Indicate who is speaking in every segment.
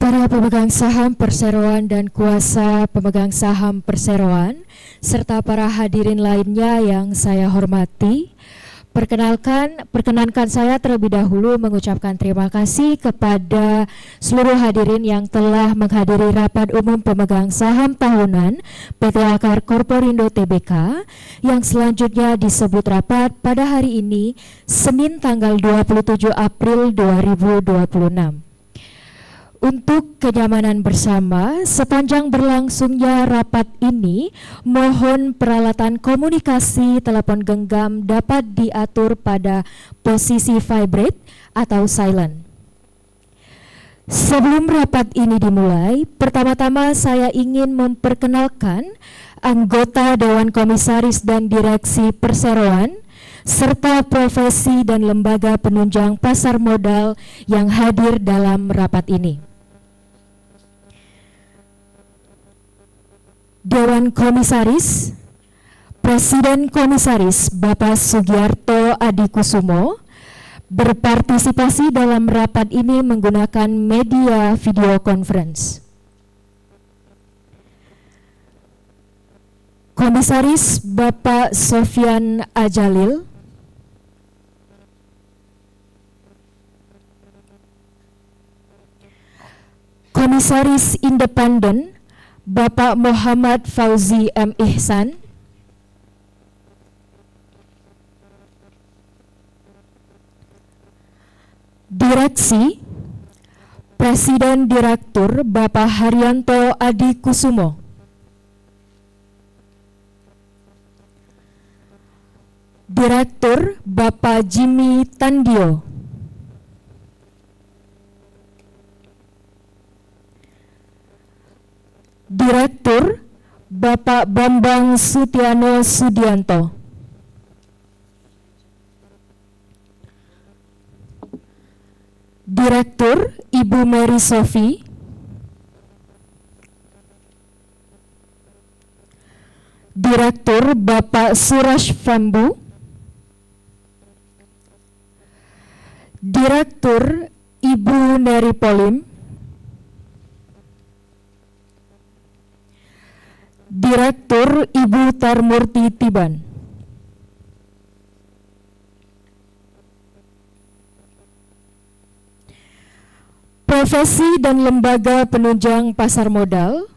Speaker 1: Para pemegang saham perseroan dan kuasa pemegang saham perseroan, serta para hadirin lainnya yang saya hormati, perkenankan saya terlebih dahulu mengucapkan terima kasih kepada seluruh hadirin yang telah menghadiri rapat umum pemegang saham tahunan PT AKR Korporindo Tbk yang selanjutnya disebut rapat pada hari ini, Senin tanggal 27 April 2026. Untuk kenyamanan bersama, sepanjang berlangsungnya rapat ini, mohon peralatan komunikasi telepon genggam dapat diatur pada posisi vibrate atau silent. Sebelum rapat ini dimulai, pertama-tama saya ingin memperkenalkan anggota Dewan Komisaris dan Direksi Perseroan, serta profesi dan lembaga penunjang pasar modal yang hadir dalam rapat ini. Dewan Komisaris, Presiden Komisaris Bapak Sugiarto Adikusumo berpartisipasi dalam rapat ini menggunakan media video conference. Komisaris Bapak Sofyan Ajalil, Komisaris Independen Bapak Muhammad Fauzi M. Ihsan, Direksi, Presiden Direktur Bapak Haryanto Adikusumo, Direktur Bapak Jimmy Tandio, Direktur Bapak Bambang Sutiano Sudianto, Direktur Ibu Mary Sophie, Direktur Bapak Suraj Fambu, Direktur Ibu Neri Polim, Direktur Ibu Tarmurti Tiban, profesi dan lembaga penunjang pasar modal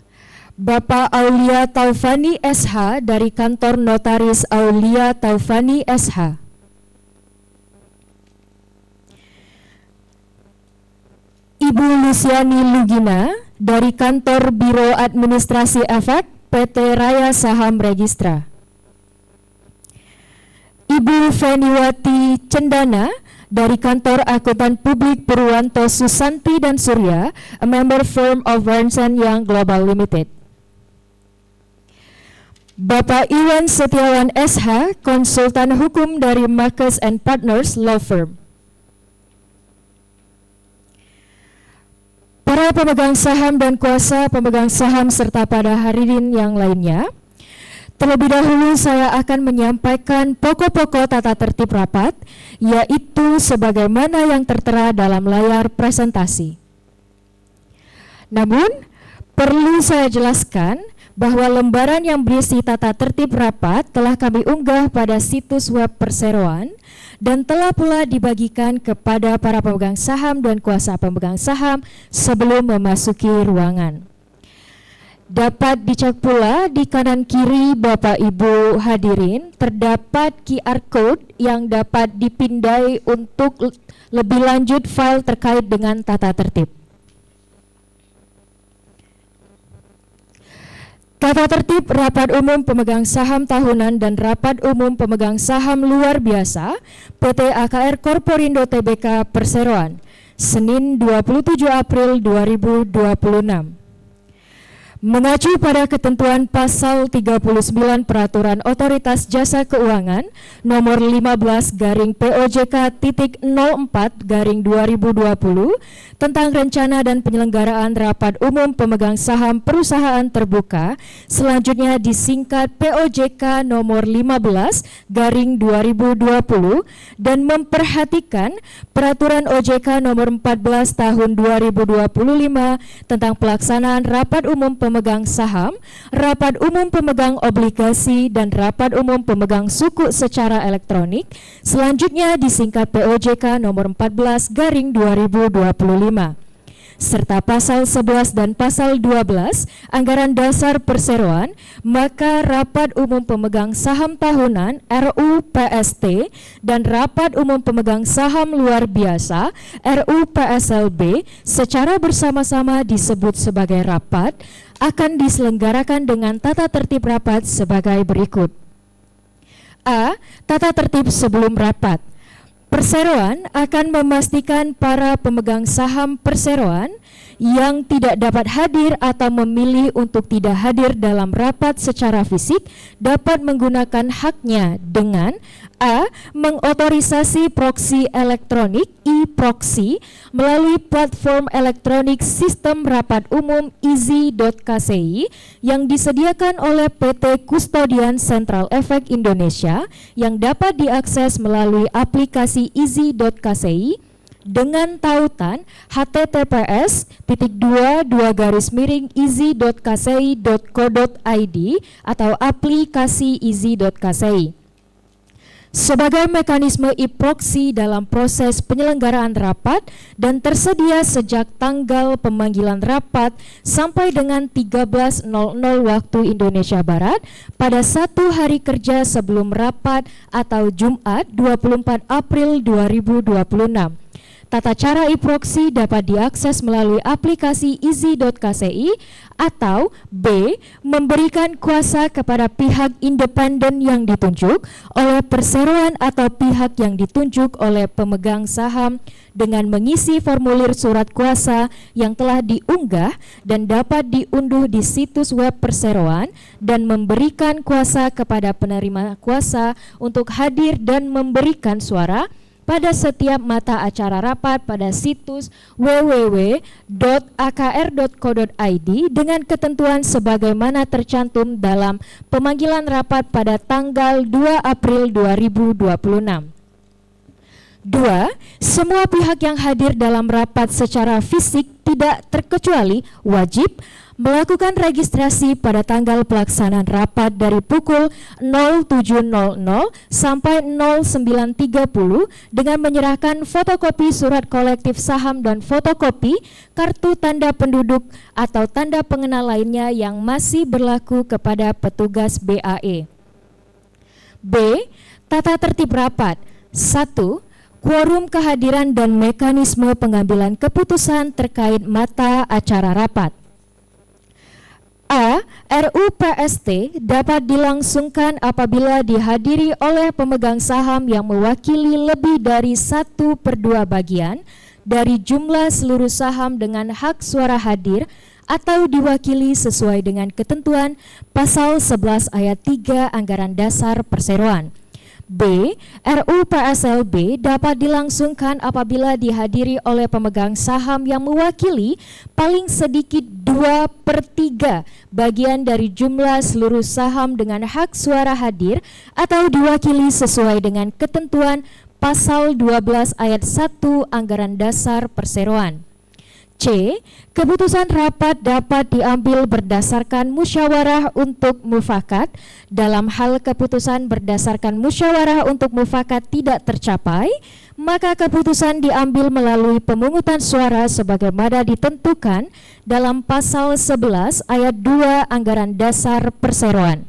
Speaker 1: Bapak Aulia Taufani SH dari Kantor Notaris Aulia Taufani SH, Ibu Luciani Lugina dari Kantor Biro Administrasi Efek PT Raya Saham Registra, Ibu Feniwati Cendana dari Kantor Akuntan Publik Purwanto Susanti dan Surya, a member firm of Ernst & Young Global Limited, Bapak Iwan Setiawan SH, konsultan hukum dari Marcus & Partners Law Firm. Para pemegang saham dan kuasa pemegang saham serta para hadirin yang lainnya, terlebih dahulu saya akan menyampaikan pokok-pokok tata tertib rapat, yaitu sebagaimana yang tertera dalam layar presentasi. Namun, perlu saya jelaskan bahwa lembaran yang berisi tata tertib rapat telah kami unggah pada situs web Perseroan dan telah pula dibagikan kepada para pemegang saham dan kuasa pemegang saham sebelum memasuki ruangan. Dapat dicek pula di kanan kiri Bapak Ibu hadirin terdapat QR Code yang dapat dipindai untuk lebih lanjut file terkait dengan tata tertib. Tata tertib Rapat Umum Pemegang Saham Tahunan dan Rapat Umum Pemegang Saham Luar Biasa PT AKR Korporindo Tbk Perseroan, Senin 27 April 2026. Mengacu pada ketentuan pasal 39 Peraturan Otoritas Jasa Keuangan nomor 15/POJK.04/2020 tentang rencana dan penyelenggaraan rapat umum pemegang saham perusahaan terbuka, selanjutnya disingkat POJK nomor 15/2020, dan memperhatikan Peraturan OJK nomor 14 tahun 2025 tentang pelaksanaan rapat umum pemegang saham, rapat umum pemegang obligasi, dan rapat umum pemegang suku secara elektronik, selanjutnya disingkat POJK nomor 14/2025. Serta pasal 11 dan pasal 12 Anggaran Dasar Perseroan, maka rapat umum pemegang saham tahunan RUPST dan rapat umum pemegang saham luar biasa RUPSLB secara bersama-sama disebut sebagai rapat akan diselenggarakan dengan tata tertib rapat sebagai berikut. A. Tata tertib sebelum rapat. Perseroan akan memastikan para pemegang saham perseroan yang tidak dapat hadir atau memilih untuk tidak hadir dalam rapat secara fisik dapat menggunakan haknya dengan A. Mengotorisasi proksi elektronik e-proxy melalui platform elektronik sistem rapat umum easy.kci yang disediakan oleh PT Kustodian Central Efek Indonesia yang dapat diakses melalui aplikasi easy.kci dengan tautan https://easy.kci.co.id atau aplikasi easy.kci. Sebagai mekanisme e-proxy dalam proses penyelenggaraan rapat dan tersedia sejak tanggal pemanggilan rapat sampai dengan 13.00 waktu Indonesia Barat pada 1 hari kerja sebelum rapat atau Jumat 24 April 2026. Tata cara e-proxy dapat diakses melalui aplikasi easy.kci atau B. Memberikan kuasa kepada pihak independen yang ditunjuk oleh perseroan atau pihak yang ditunjuk oleh pemegang saham dengan mengisi formulir surat kuasa yang telah diunggah dan dapat diunduh di situs web perseroan dan memberikan kuasa kepada penerima kuasa untuk hadir dan memberikan suara pada setiap mata acara rapat pada situs www.akr.co.id dengan ketentuan sebagaimana tercantum dalam pemanggilan rapat pada tanggal 2 April 2026. 2. Semua pihak yang hadir dalam rapat secara fisik tidak terkecuali wajib melakukan registrasi pada tanggal pelaksanaan rapat dari pukul 07.00 sampai 09.30 dengan menyerahkan fotokopi surat kolektif saham dan fotokopi kartu tanda penduduk atau tanda pengenal lainnya yang masih berlaku kepada petugas BAE. B. Tata tertib rapat. 1. Quorum kehadiran dan mekanisme pengambilan keputusan terkait mata acara rapat. A. RUPST dapat dilangsungkan apabila dihadiri oleh pemegang saham yang mewakili lebih dari 1/2 bagian dari jumlah seluruh saham dengan hak suara hadir atau diwakili sesuai dengan ketentuan pasal 11 ayat 3 Anggaran Dasar Perseroan. B. RUPSLB dapat dilangsungkan apabila dihadiri oleh pemegang saham yang mewakili paling sedikit 2/3 bagian dari jumlah seluruh saham dengan hak suara hadir atau diwakili sesuai dengan ketentuan pasal 12 ayat 1 Anggaran Dasar Perseroan. C. Keputusan rapat dapat diambil berdasarkan musyawarah untuk mufakat. Dalam hal keputusan berdasarkan musyawarah untuk mufakat tidak tercapai, maka keputusan diambil melalui pemungutan suara sebagaimana ditentukan dalam pasal 11 ayat 2 Anggaran Dasar Perseroan.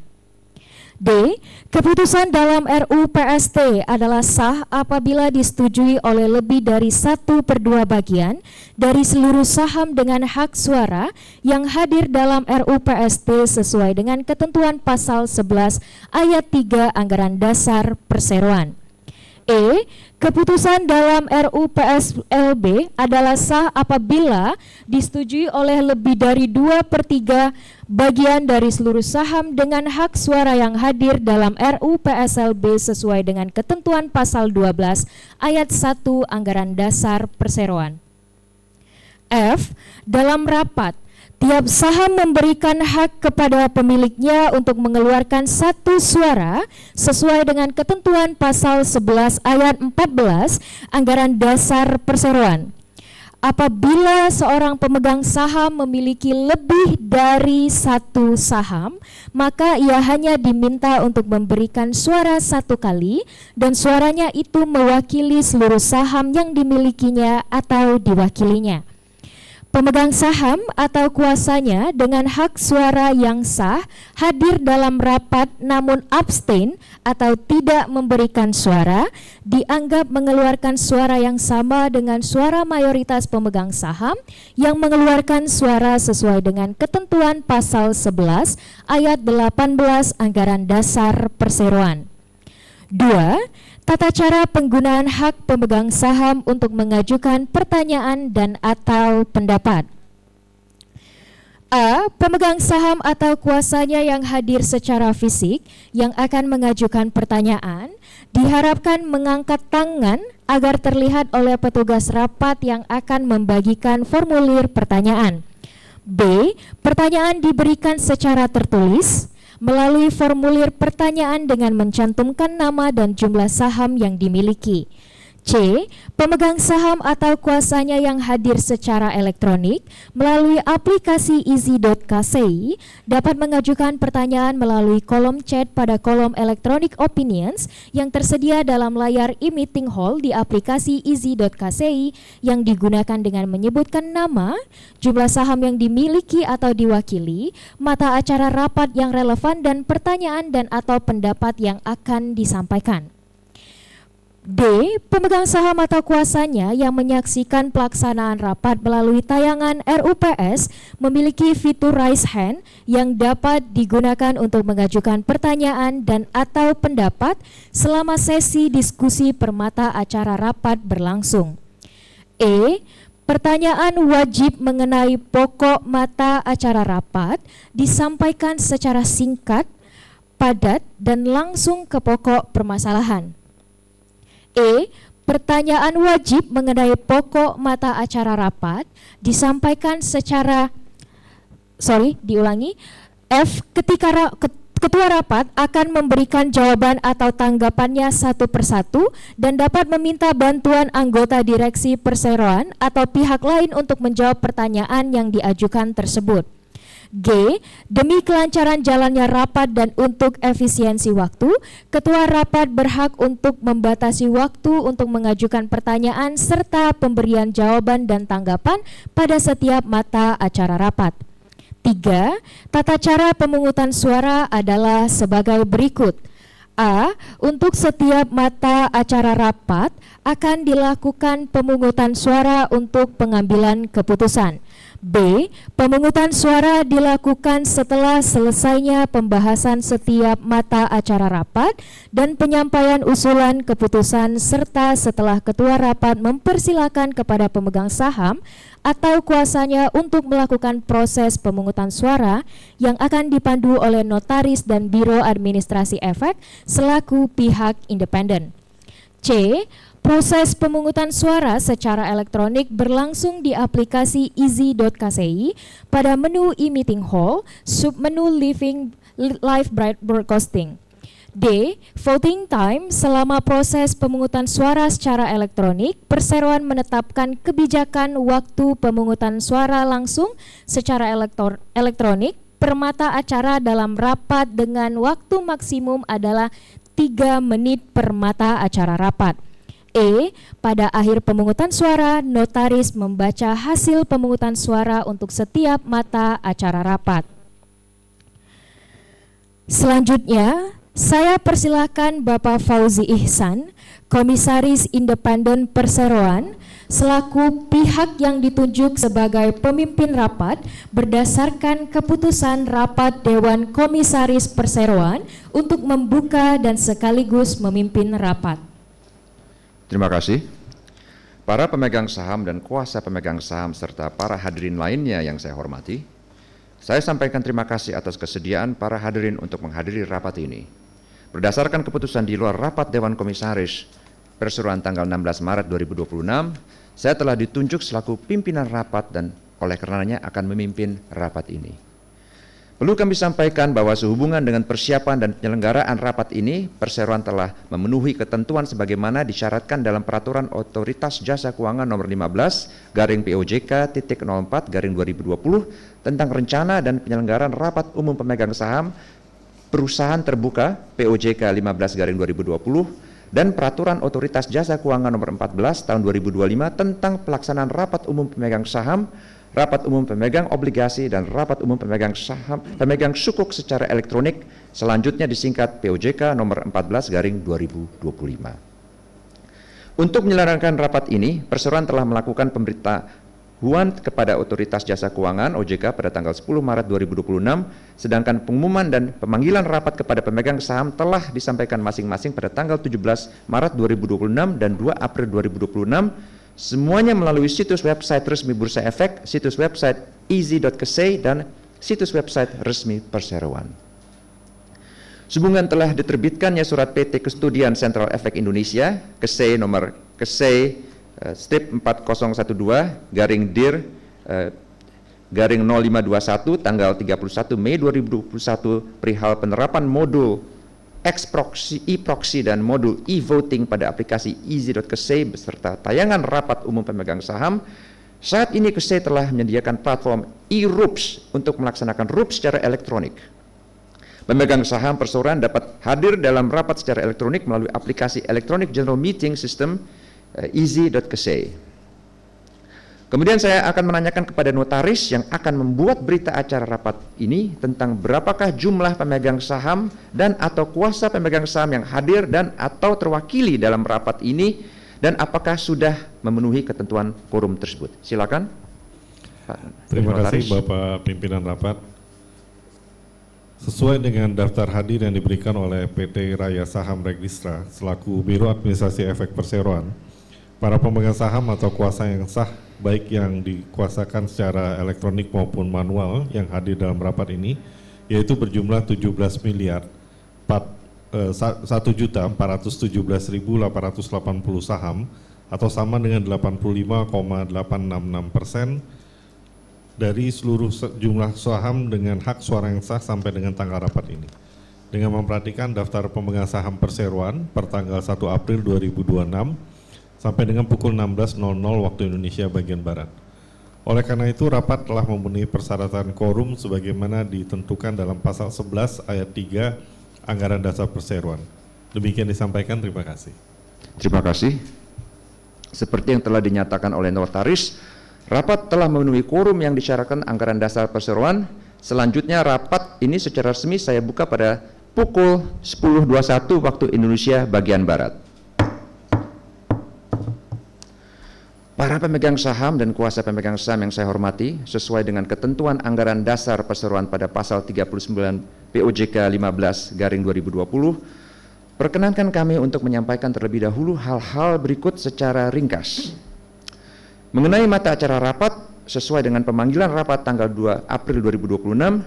Speaker 1: D. Keputusan dalam RUPST adalah sah apabila disetujui oleh lebih dari 1/2 bagian dari seluruh saham dengan hak suara yang hadir dalam RUPST sesuai dengan ketentuan pasal 11 ayat 3 Anggaran Dasar Perseroan. E. Keputusan dalam RUU PSLB adalah sah apabila disetujui oleh lebih dari 2/3 bagian dari seluruh saham dengan hak suara yang hadir dalam RUU PSLB sesuai dengan ketentuan pasal 12 ayat 1 Anggaran Dasar Perseroan. F. Dalam rapat, tiap saham memberikan hak kepada pemiliknya untuk mengeluarkan satu suara sesuai dengan ketentuan pasal 11 ayat 14 Anggaran Dasar Perseroan. Apabila seorang pemegang saham memiliki lebih dari satu saham, maka ia hanya diminta untuk memberikan suara satu kali dan suaranya itu mewakili seluruh saham yang dimilikinya atau diwakilinya. Pemegang saham atau kuasanya dengan hak suara yang sah hadir dalam rapat namun abstain atau tidak memberikan suara dianggap mengeluarkan suara yang sama dengan suara mayoritas pemegang saham yang mengeluarkan suara sesuai dengan ketentuan pasal 11 ayat 18 Anggaran Dasar Perseroan. 2. Tata cara penggunaan hak pemegang saham untuk mengajukan pertanyaan dan atau pendapat. A. Pemegang saham atau kuasanya yang hadir secara fisik yang akan mengajukan pertanyaan diharapkan mengangkat tangan agar terlihat oleh petugas rapat yang akan membagikan formulir pertanyaan. B. Pertanyaan diberikan secara tertulis melalui formulir pertanyaan dengan mencantumkan nama dan jumlah saham yang dimiliki. C. Pemegang saham atau kuasanya yang hadir secara elektronik melalui aplikasi easy.kci dapat mengajukan pertanyaan melalui kolom chat pada kolom electronic opinions yang tersedia dalam layar e-meeting hall di aplikasi easy.kci yang digunakan dengan menyebutkan nama, jumlah saham yang dimiliki atau diwakili, mata acara rapat yang relevan dan pertanyaan dan atau pendapat yang akan disampaikan. D. Pemegang saham atau kuasanya yang menyaksikan pelaksanaan rapat melalui tayangan RUPS memiliki fitur raise hand yang dapat digunakan untuk mengajukan pertanyaan dan atau pendapat selama sesi diskusi permata acara rapat berlangsung. E. Pertanyaan wajib mengenai pokok mata acara rapat disampaikan secara singkat, padat, dan langsung ke pokok permasalahan. E. Pertanyaan wajib mengenai pokok mata acara rapat disampaikan secara F. Ketua rapat akan memberikan jawaban atau tanggapannya satu persatu dan dapat meminta bantuan anggota direksi perseroan atau pihak lain untuk menjawab pertanyaan yang diajukan tersebut. G. Demi kelancaran jalannya rapat dan untuk efisiensi waktu, ketua rapat berhak untuk membatasi waktu untuk mengajukan pertanyaan serta pemberian jawaban dan tanggapan pada setiap mata acara rapat. 3. Tata cara pemungutan suara adalah sebagai berikut. A. Untuk setiap mata acara rapat akan dilakukan pemungutan suara untuk pengambilan keputusan. B. Pemungutan suara dilakukan setelah selesainya pembahasan setiap mata acara rapat dan penyampaian usulan keputusan serta setelah ketua rapat mempersilakan kepada pemegang saham atau kuasanya untuk melakukan proses pemungutan suara yang akan dipandu oleh notaris dan Biro Administrasi Efek selaku pihak independen. C. Proses pemungutan suara secara elektronik berlangsung di aplikasi easy.kci pada menu e-meeting hall, submenu live broadcasting. D. Voting time. Selama proses pemungutan suara secara elektronik, perseroan menetapkan kebijakan waktu pemungutan suara langsung secara elektronik per mata acara dalam rapat dengan waktu maksimum adalah 3 menit per mata acara rapat. E. Pada akhir pemungutan suara, notaris membaca hasil pemungutan suara untuk setiap mata acara rapat. Selanjutnya, saya persilakan Bapak Fauzi Ihsan, Komisaris Independen Perseroan, selaku pihak yang ditunjuk sebagai pemimpin rapat berdasarkan keputusan rapat Dewan Komisaris Perseroan untuk membuka dan sekaligus memimpin rapat.
Speaker 2: Terima kasih. Para pemegang saham dan kuasa pemegang saham serta para hadirin lainnya yang saya hormati, saya sampaikan terima kasih atas kesediaan para hadirin untuk menghadiri rapat ini. Berdasarkan keputusan di luar rapat Dewan Komisaris Perseroan tanggal 16 Maret 2026, saya telah ditunjuk selaku pimpinan rapat dan oleh karenanya akan memimpin rapat ini. Perlu kami sampaikan bahwa sehubungan dengan persiapan dan penyelenggaraan rapat ini, Perseroan telah memenuhi ketentuan sebagaimana disyaratkan dalam Peraturan Otoritas Jasa Keuangan Nomor 15/POJK.04/2020 tentang rencana dan penyelenggaraan rapat umum pemegang saham perusahaan terbuka POJK 15/2020 dan Peraturan Otoritas Jasa Keuangan Nomor 14 Tahun 2025 tentang pelaksanaan rapat umum pemegang saham, rapat umum pemegang obligasi, dan rapat umum pemegang saham pemegang sukuk secara elektronik, selanjutnya disingkat POJK nomor 14/2025. Untuk menyelenggarakan rapat ini, Perseroan telah melakukan pemberitahuan kepada Otoritas Jasa Keuangan OJK pada tanggal 10 Maret 2026, sedangkan pengumuman dan pemanggilan rapat kepada pemegang saham telah disampaikan masing-masing pada tanggal 17 Maret 2026 dan 2 April 2026, semuanya melalui situs website resmi Bursa Efek, situs website easy.kesei, dan situs website resmi Perseroan. Sehubungan telah diterbitkannya surat PT Kustodian Sentral Efek Indonesia, Kesei nomor Kesei strip 4022-DIR-0521 tanggal 31 Mei 2021 perihal penerapan modul e-proxy dan modul e-voting pada aplikasi easy.kesei beserta tayangan rapat umum pemegang saham. Saat ini Kesei telah menyediakan platform e-RUPS untuk melaksanakan RUPS secara elektronik. Pemegang saham Perseroan dapat hadir dalam rapat secara elektronik melalui aplikasi Electronic General Meeting System easy.kesei. Kemudian saya akan menanyakan kepada notaris yang akan membuat berita acara rapat ini tentang berapakah jumlah pemegang saham dan atau kuasa pemegang saham yang hadir dan atau terwakili dalam rapat ini dan apakah sudah memenuhi ketentuan quorum tersebut. Silakan.
Speaker 3: Terima kasih Bapak Pimpinan Rapat. Sesuai dengan daftar hadir yang diberikan oleh PT Raya Saham Registra selaku Biro Administrasi Efek Perseroan, para pemegang saham atau kuasa yang sah baik yang dikuasakan secara elektronik maupun manual yang hadir dalam rapat ini yaitu berjumlah 17.417.880 saham atau sama dengan 85,866% dari seluruh jumlah saham dengan hak suara yang sah sampai dengan tanggal rapat ini. Dengan memperhatikan daftar pemegang saham Perseroan per tanggal 1 April 2026 sampai dengan pukul 16.00 waktu Indonesia bagian Barat. Oleh karena itu, rapat telah memenuhi persyaratan quorum sebagaimana ditentukan dalam pasal 11 ayat 3 Anggaran Dasar Perseroan. Demikian disampaikan, terima kasih.
Speaker 2: Terima kasih. Seperti yang telah dinyatakan oleh notaris, rapat telah memenuhi quorum yang disyaratkan Anggaran Dasar Perseroan. Selanjutnya rapat ini secara resmi saya buka pada pukul 10.21 waktu Indonesia bagian Barat. Para pemegang saham dan kuasa pemegang saham yang saya hormati, sesuai dengan ketentuan Anggaran Dasar Perseroan pada pasal 39 POJK 15/2020, perkenankan kami untuk menyampaikan terlebih dahulu hal-hal berikut secara ringkas. Mengenai mata acara rapat, sesuai dengan pemanggilan rapat tanggal 2 April 2026,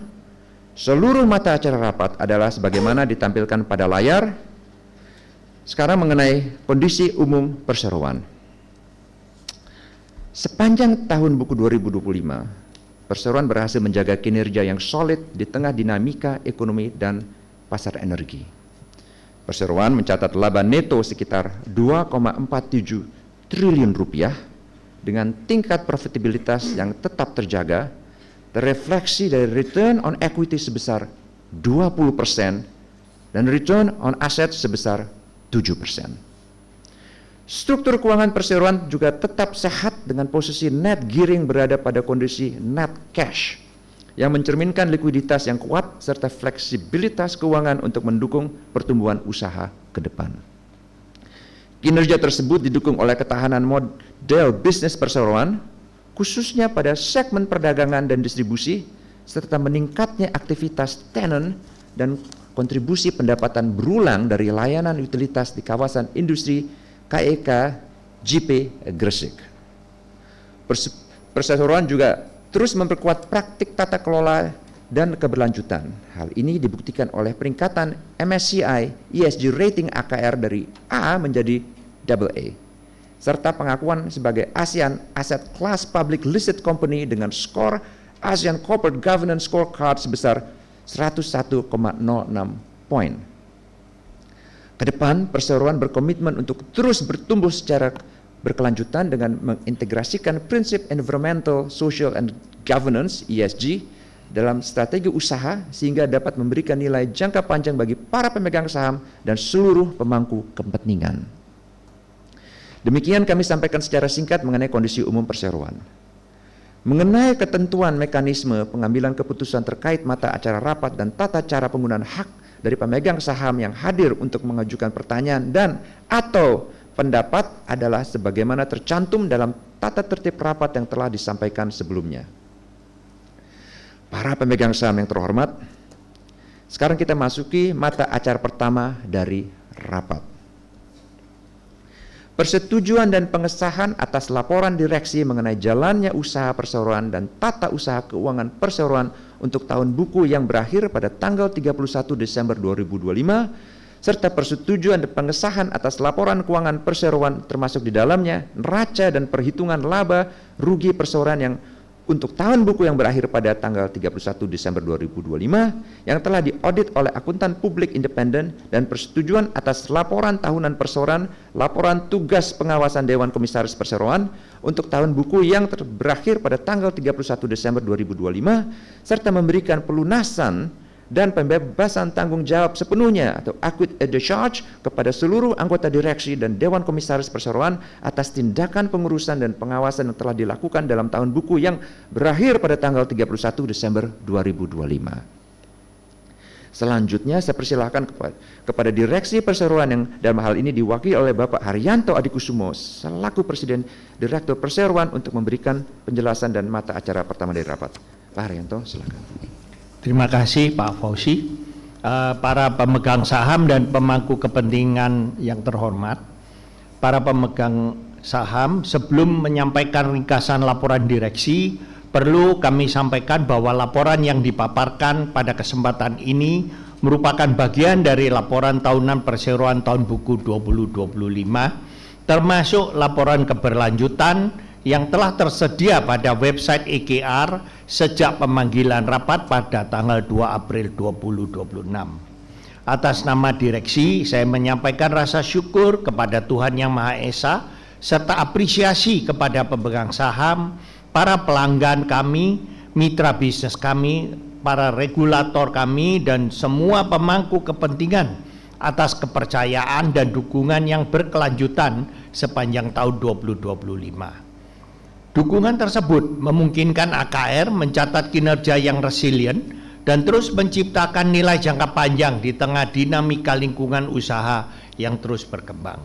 Speaker 2: seluruh mata acara rapat adalah sebagaimana ditampilkan pada layar. Sekarang mengenai kondisi umum Perseroan. Sepanjang tahun buku 2025, Perseroan berhasil menjaga kinerja yang solid di tengah dinamika ekonomi dan pasar energi. Perseroan mencatat laba neto sekitar 2,47 triliun rupiah dengan tingkat profitabilitas yang tetap terjaga, terrefleksi dari return on equity sebesar 20% dan return on asset sebesar 7%. Struktur keuangan Perseroan juga tetap sehat dengan posisi net gearing berada pada kondisi net cash yang mencerminkan likuiditas yang kuat serta fleksibilitas keuangan untuk mendukung pertumbuhan usaha ke depan. Kinerja tersebut didukung oleh ketahanan model bisnis Perseroan, khususnya pada segmen perdagangan dan distribusi, serta meningkatnya aktivitas tenant dan kontribusi pendapatan berulang dari layanan utilitas di kawasan industri KEK JP Gresik. Perseroan juga terus memperkuat praktik tata kelola dan keberlanjutan. Hal ini dibuktikan oleh peringkatan MSCI ESG rating AKR dari A menjadi AA, serta pengakuan sebagai ASEAN Asset Class Public Listed Company dengan skor ASEAN Corporate Governance Scorecard sebesar 101,06 poin. Kedepan, perseroan berkomitmen untuk terus bertumbuh secara berkelanjutan dengan mengintegrasikan prinsip environmental, social, and governance (ESG) dalam strategi usaha sehingga dapat memberikan nilai jangka panjang bagi para pemegang saham dan seluruh pemangku kepentingan. Demikian kami sampaikan secara singkat mengenai kondisi umum perseroan. Mengenai ketentuan mekanisme pengambilan keputusan terkait mata acara rapat dan tata cara penggunaan hak dari pemegang saham yang hadir untuk mengajukan pertanyaan dan atau pendapat adalah sebagaimana tercantum dalam tata tertib rapat yang telah disampaikan sebelumnya. Para pemegang saham yang terhormat, sekarang kita masuki mata acara pertama dari rapat. Persetujuan dan pengesahan atas laporan direksi mengenai jalannya usaha perseroan dan tata usaha keuangan perseroan untuk tahun buku yang berakhir pada tanggal 31 Desember 2025, serta persetujuan dan pengesahan atas laporan keuangan perseroan termasuk di dalamnya neraca dan perhitungan laba rugi perseroan yang untuk tahun buku yang berakhir pada tanggal 31 Desember 2025 yang telah diaudit oleh akuntan publik independen dan persetujuan atas laporan tahunan perseroan, laporan tugas pengawasan Dewan Komisaris Perseroan untuk tahun buku yang berakhir pada tanggal 31 Desember 2025 serta memberikan pelunasan dan pembebasan tanggung jawab sepenuhnya atau acquit et discharge kepada seluruh anggota direksi dan Dewan Komisaris Perseroan atas tindakan pengurusan dan pengawasan yang telah dilakukan dalam tahun buku yang berakhir pada tanggal 31 Desember 2025. Selanjutnya saya persilahkan kepada direksi perseroan yang dalam hal ini diwakili oleh Bapak Haryanto Adikusumo selaku Presiden Direktur Perseroan untuk memberikan penjelasan dan mata acara pertama dari rapat. Pak Haryanto, silakan.
Speaker 4: Terima kasih Pak Fauzi. Para pemegang saham dan pemangku kepentingan yang terhormat, para pemegang saham, sebelum menyampaikan ringkasan laporan direksi, perlu kami sampaikan bahwa laporan yang dipaparkan pada kesempatan ini merupakan bagian dari laporan tahunan perseroan tahun buku 2025, termasuk laporan keberlanjutan yang telah tersedia pada website EKR sejak pemanggilan rapat pada tanggal 2 April 2026. Atas nama direksi, saya menyampaikan rasa syukur kepada Tuhan Yang Maha Esa serta apresiasi kepada pemegang saham, para pelanggan kami, mitra bisnis kami, para regulator kami, dan semua pemangku kepentingan atas kepercayaan dan dukungan yang berkelanjutan sepanjang tahun 2025. Dukungan tersebut memungkinkan AKR mencatat kinerja yang resilient dan terus menciptakan nilai jangka panjang di tengah dinamika lingkungan usaha yang terus berkembang.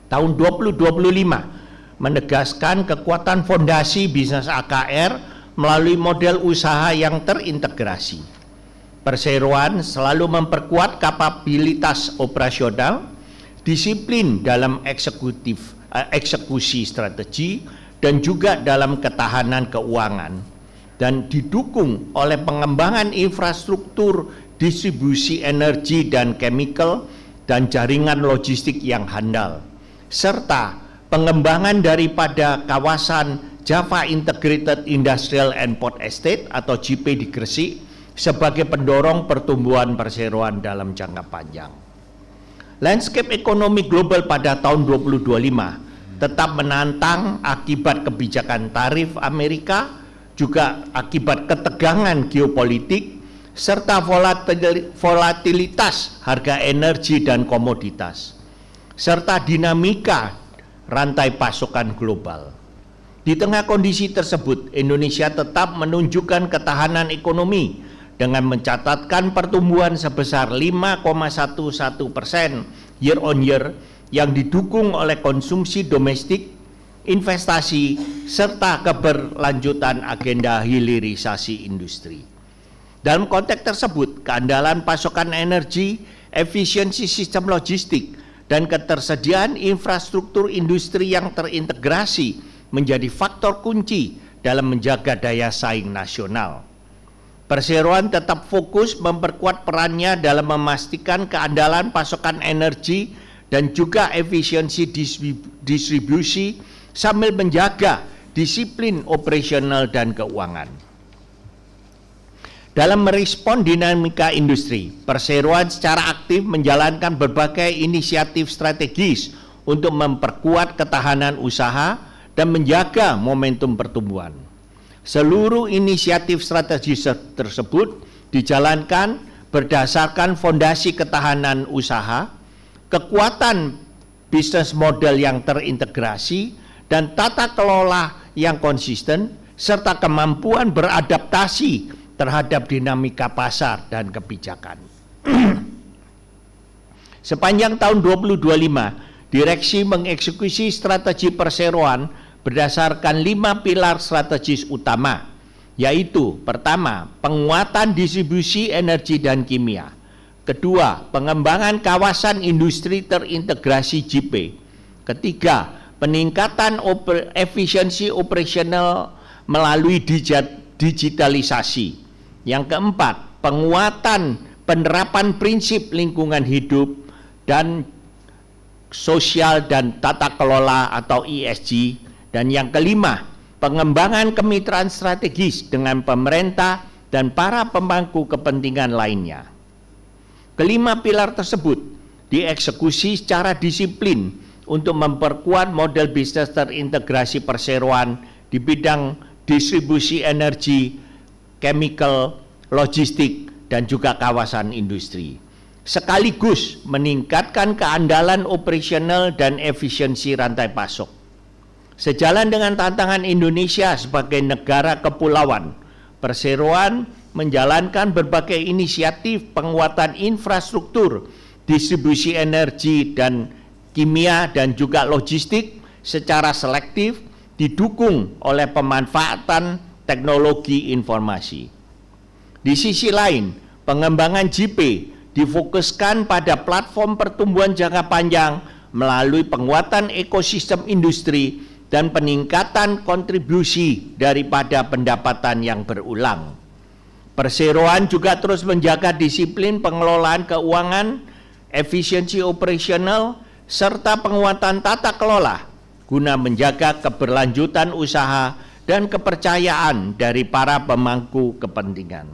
Speaker 4: Tahun 2025 menegaskan kekuatan fondasi bisnis AKR melalui model usaha yang terintegrasi. Perseroan selalu memperkuat kapabilitas operasional, disiplin dalam eksekusi strategi dan juga dalam ketahanan keuangan, dan didukung oleh pengembangan infrastruktur distribusi energi dan chemical dan jaringan logistik yang handal, serta pengembangan daripada kawasan Java Integrated Industrial and Port Estate atau JP di Gresik sebagai pendorong pertumbuhan perseroan dalam jangka panjang. Landscape ekonomi global pada tahun 2025 tetap menantang akibat kebijakan tarif Amerika, juga akibat ketegangan geopolitik, serta volatilitas harga energi dan komoditas, serta dinamika rantai pasokan global. Di tengah kondisi tersebut, Indonesia tetap menunjukkan ketahanan ekonomi dengan mencatatkan pertumbuhan sebesar 5,11% year on year yang didukung oleh konsumsi domestik, investasi, serta keberlanjutan agenda hilirisasi industri. Dalam konteks tersebut, keandalan pasokan energi, efisiensi sistem logistik, dan ketersediaan infrastruktur industri yang terintegrasi menjadi faktor kunci dalam menjaga daya saing nasional. Perseroan tetap fokus memperkuat perannya dalam memastikan keandalan pasokan energi dan juga efisiensi distribusi sambil menjaga disiplin operasional dan keuangan. Dalam merespon dinamika industri, Perseroan secara aktif menjalankan berbagai inisiatif strategis untuk memperkuat ketahanan usaha dan menjaga momentum pertumbuhan. Seluruh inisiatif strategis tersebut dijalankan berdasarkan fondasi ketahanan usaha, kekuatan bisnis model yang terintegrasi, dan tata kelola yang konsisten, serta kemampuan beradaptasi terhadap dinamika pasar dan kebijakan. Sepanjang tahun 2025, Direksi mengeksekusi strategi perseroan berdasarkan 5 pilar strategis utama, yaitu pertama, penguatan distribusi energi dan kimia. Kedua, pengembangan kawasan industri terintegrasi JIP. Ketiga, peningkatan efisiensi operasional melalui digitalisasi. Yang keempat, penguatan penerapan prinsip lingkungan hidup dan sosial dan tata kelola atau ESG. Dan yang kelima, pengembangan kemitraan strategis dengan pemerintah dan para pemangku kepentingan lainnya. Kelima pilar tersebut dieksekusi secara disiplin untuk memperkuat model bisnis terintegrasi perseroan di bidang distribusi energi, chemical, logistik, dan juga kawasan industri, sekaligus meningkatkan keandalan operasional dan efisiensi rantai pasok. Sejalan dengan tantangan Indonesia sebagai negara kepulauan, Perseroan menjalankan berbagai inisiatif penguatan infrastruktur, distribusi energi dan kimia dan juga logistik secara selektif didukung oleh pemanfaatan teknologi informasi. Di sisi lain, pengembangan JIP difokuskan pada platform pertumbuhan jangka panjang melalui penguatan ekosistem industri dan peningkatan kontribusi daripada pendapatan yang berulang. Perseroan juga terus menjaga disiplin pengelolaan keuangan, efisiensi operasional, serta penguatan tata kelola guna menjaga keberlanjutan usaha dan kepercayaan dari para pemangku kepentingan.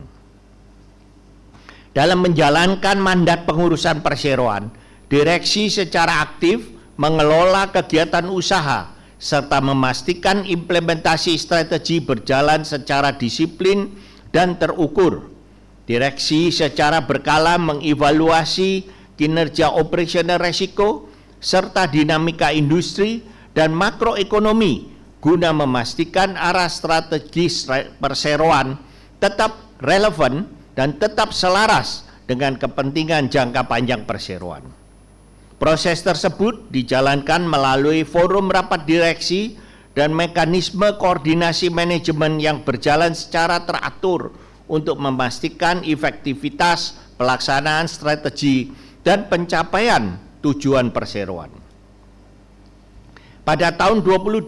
Speaker 4: Dalam menjalankan mandat pengurusan perseroan, direksi secara aktif mengelola kegiatan usaha serta memastikan implementasi strategi berjalan secara disiplin dan terukur. Direksi secara berkala mengevaluasi kinerja operasional resiko serta dinamika industri dan makroekonomi guna memastikan arah strategis perseroan tetap relevan dan tetap selaras dengan kepentingan jangka panjang perseroan. Proses tersebut dijalankan melalui forum rapat direksi dan mekanisme koordinasi manajemen yang berjalan secara teratur untuk memastikan efektivitas pelaksanaan strategi dan pencapaian tujuan perseroan. Pada tahun 2025,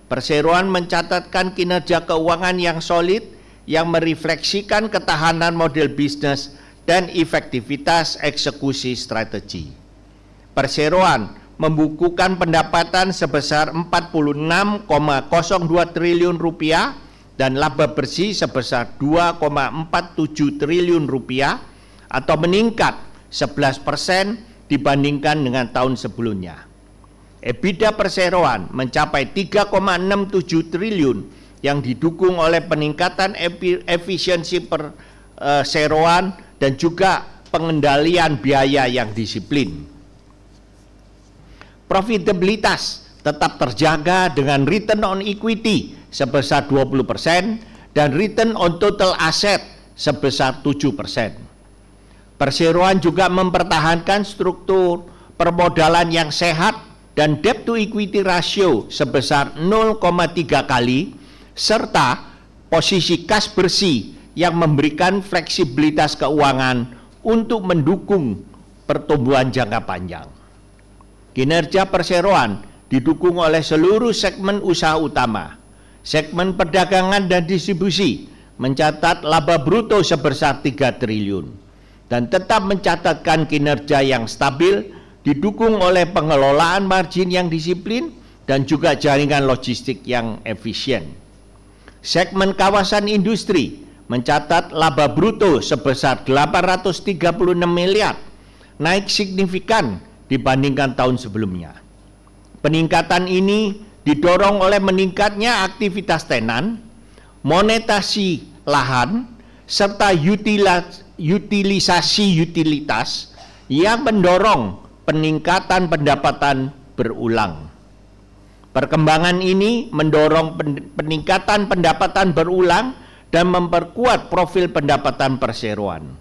Speaker 4: perseroan mencatatkan kinerja keuangan yang solid yang merefleksikan ketahanan model bisnis dan efektivitas eksekusi strategi. Perseroan membukukan pendapatan sebesar 46,02 triliun rupiah dan laba bersih sebesar 2,47 triliun rupiah atau meningkat 11% dibandingkan dengan tahun sebelumnya. EBITDA perseroan mencapai 3,67 triliun yang didukung oleh peningkatan efisiensi perseroan dan juga pengendalian biaya yang disiplin. Profitabilitas tetap terjaga dengan return on equity sebesar 20% dan return on total asset sebesar 7%. Perseroan juga mempertahankan struktur permodalan yang sehat dan debt to equity ratio sebesar 0,3 kali serta posisi kas bersih yang memberikan fleksibilitas keuangan untuk mendukung pertumbuhan jangka panjang. Kinerja perseroan didukung oleh seluruh segmen usaha utama. Segmen perdagangan dan distribusi mencatat laba bruto sebesar 3 triliun dan tetap mencatatkan kinerja yang stabil didukung oleh pengelolaan margin yang disiplin dan juga jaringan logistik yang efisien. Segmen kawasan industri mencatat laba bruto sebesar 836 miliar, naik signifikan dibandingkan tahun sebelumnya. Peningkatan ini didorong oleh meningkatnya aktivitas tenan, monetasi lahan, serta utilisasi utilitas yang mendorong peningkatan pendapatan berulang. Perkembangan ini mendorong peningkatan pendapatan berulang dan memperkuat profil pendapatan perseroan.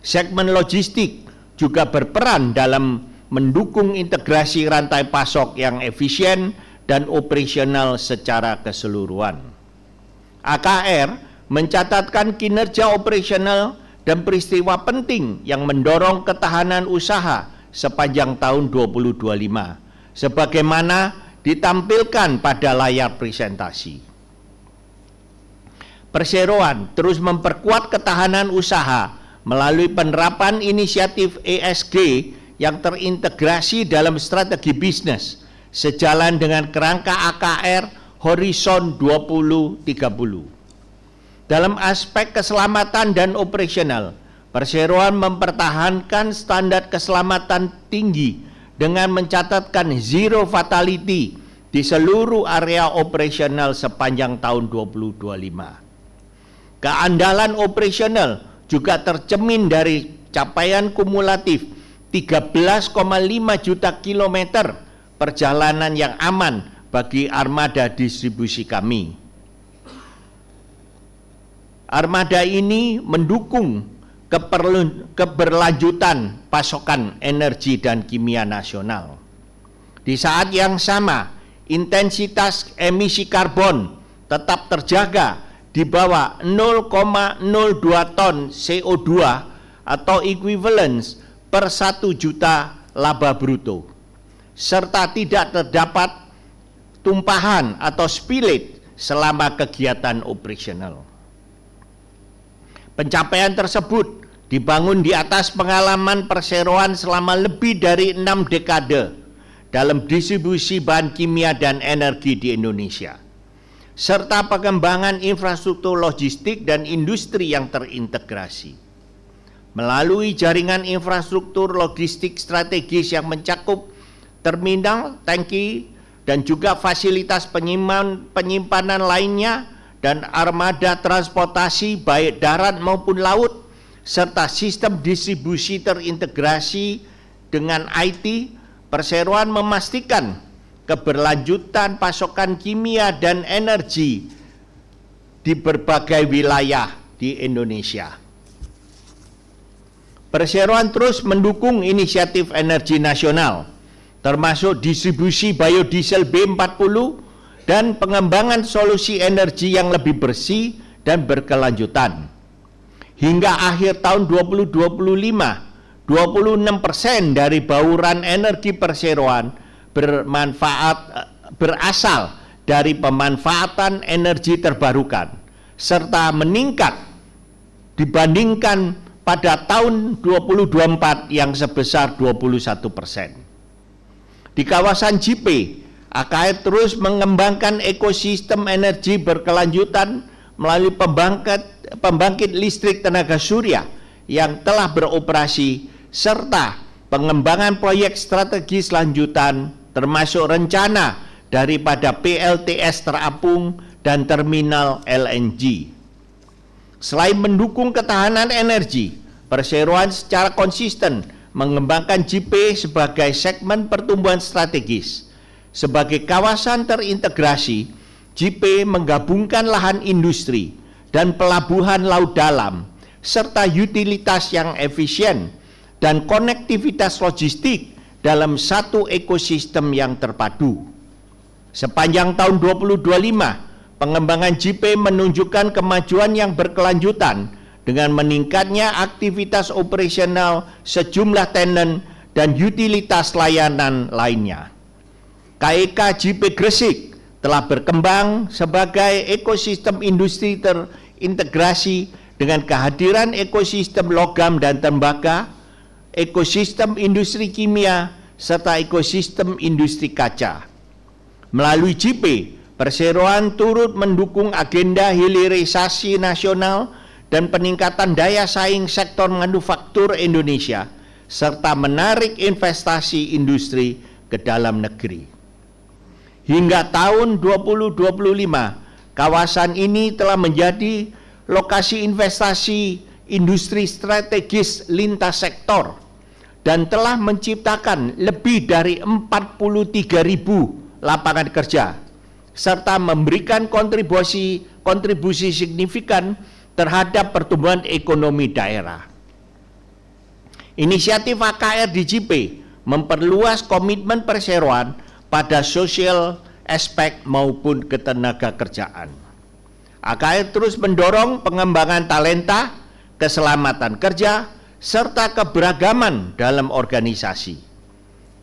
Speaker 4: Segmen logistik juga berperan dalam mendukung integrasi rantai pasok yang efisien dan operasional secara keseluruhan. AKR mencatatkan kinerja operasional dan peristiwa penting yang mendorong ketahanan usaha sepanjang tahun 2025, sebagaimana ditampilkan pada layar presentasi. Perseroan terus memperkuat ketahanan usaha melalui penerapan inisiatif ESG yang terintegrasi dalam strategi bisnis sejalan dengan kerangka AKR Horizon 2030. Dalam aspek keselamatan dan operasional, perseroan mempertahankan standar keselamatan tinggi dengan mencatatkan zero fatality di seluruh area operasional sepanjang tahun 2025. Keandalan operasional juga tercermin dari capaian kumulatif 13,5 juta kilometer perjalanan yang aman bagi armada distribusi kami. Armada ini mendukung keberlanjutan pasokan energi dan kimia nasional. Di saat yang sama, intensitas emisi karbon tetap terjaga di bawah 0,02 ton CO2 atau equivalence per 1 juta laba bruto, serta tidak terdapat tumpahan atau spillage selama kegiatan operasional. Pencapaian tersebut dibangun di atas pengalaman perseroan selama lebih dari 6 dekade dalam distribusi bahan kimia dan energi di Indonesia, serta pengembangan infrastruktur logistik dan industri yang terintegrasi. Melalui jaringan infrastruktur logistik strategis yang mencakup terminal, tangki, dan juga fasilitas penyimpanan lainnya, dan armada transportasi baik darat maupun laut, serta sistem distribusi terintegrasi dengan IT, perseroan memastikan keberlanjutan pasokan kimia dan energi di berbagai wilayah di Indonesia. Perseroan terus mendukung inisiatif energi nasional, termasuk distribusi biodiesel B40 dan pengembangan solusi energi yang lebih bersih dan berkelanjutan. Hingga akhir tahun 2025, 26% dari bauran energi perseroan berasal dari pemanfaatan energi terbarukan, serta meningkat dibandingkan pada tahun 2024 yang sebesar 21%. Di kawasan JP, AKR terus mengembangkan ekosistem energi berkelanjutan melalui pembangkit listrik tenaga surya yang telah beroperasi, serta pengembangan proyek strategis lanjutan termasuk rencana daripada PLTS terapung dan terminal LNG. Selain mendukung ketahanan energi, perseroan secara konsisten mengembangkan JP sebagai segmen pertumbuhan strategis. Sebagai kawasan terintegrasi, JP menggabungkan lahan industri dan pelabuhan laut dalam, serta utilitas yang efisien dan konektivitas logistik dalam satu ekosistem yang terpadu. Sepanjang tahun 2025, pengembangan JP menunjukkan kemajuan yang berkelanjutan dengan meningkatnya aktivitas operasional sejumlah tenan dan utilitas layanan lainnya. KEK JP Gresik telah berkembang sebagai ekosistem industri terintegrasi dengan kehadiran ekosistem logam dan tembaga, ekosistem industri kimia, serta ekosistem industri kaca. Melalui JP, perseroan turut mendukung agenda hilirisasi nasional dan peningkatan daya saing sektor manufaktur Indonesia, serta menarik investasi industri ke dalam negeri. Hingga tahun 2025, kawasan ini telah menjadi lokasi investasi industri strategis lintas sektor dan telah menciptakan lebih dari 43.000 lapangan kerja serta memberikan kontribusi signifikan terhadap pertumbuhan ekonomi daerah. Inisiatif AKR di JP memperluas komitmen perseroan pada social aspek maupun ketenaga kerjaan. AKR terus mendorong pengembangan talenta, keselamatan kerja, serta keberagaman dalam organisasi.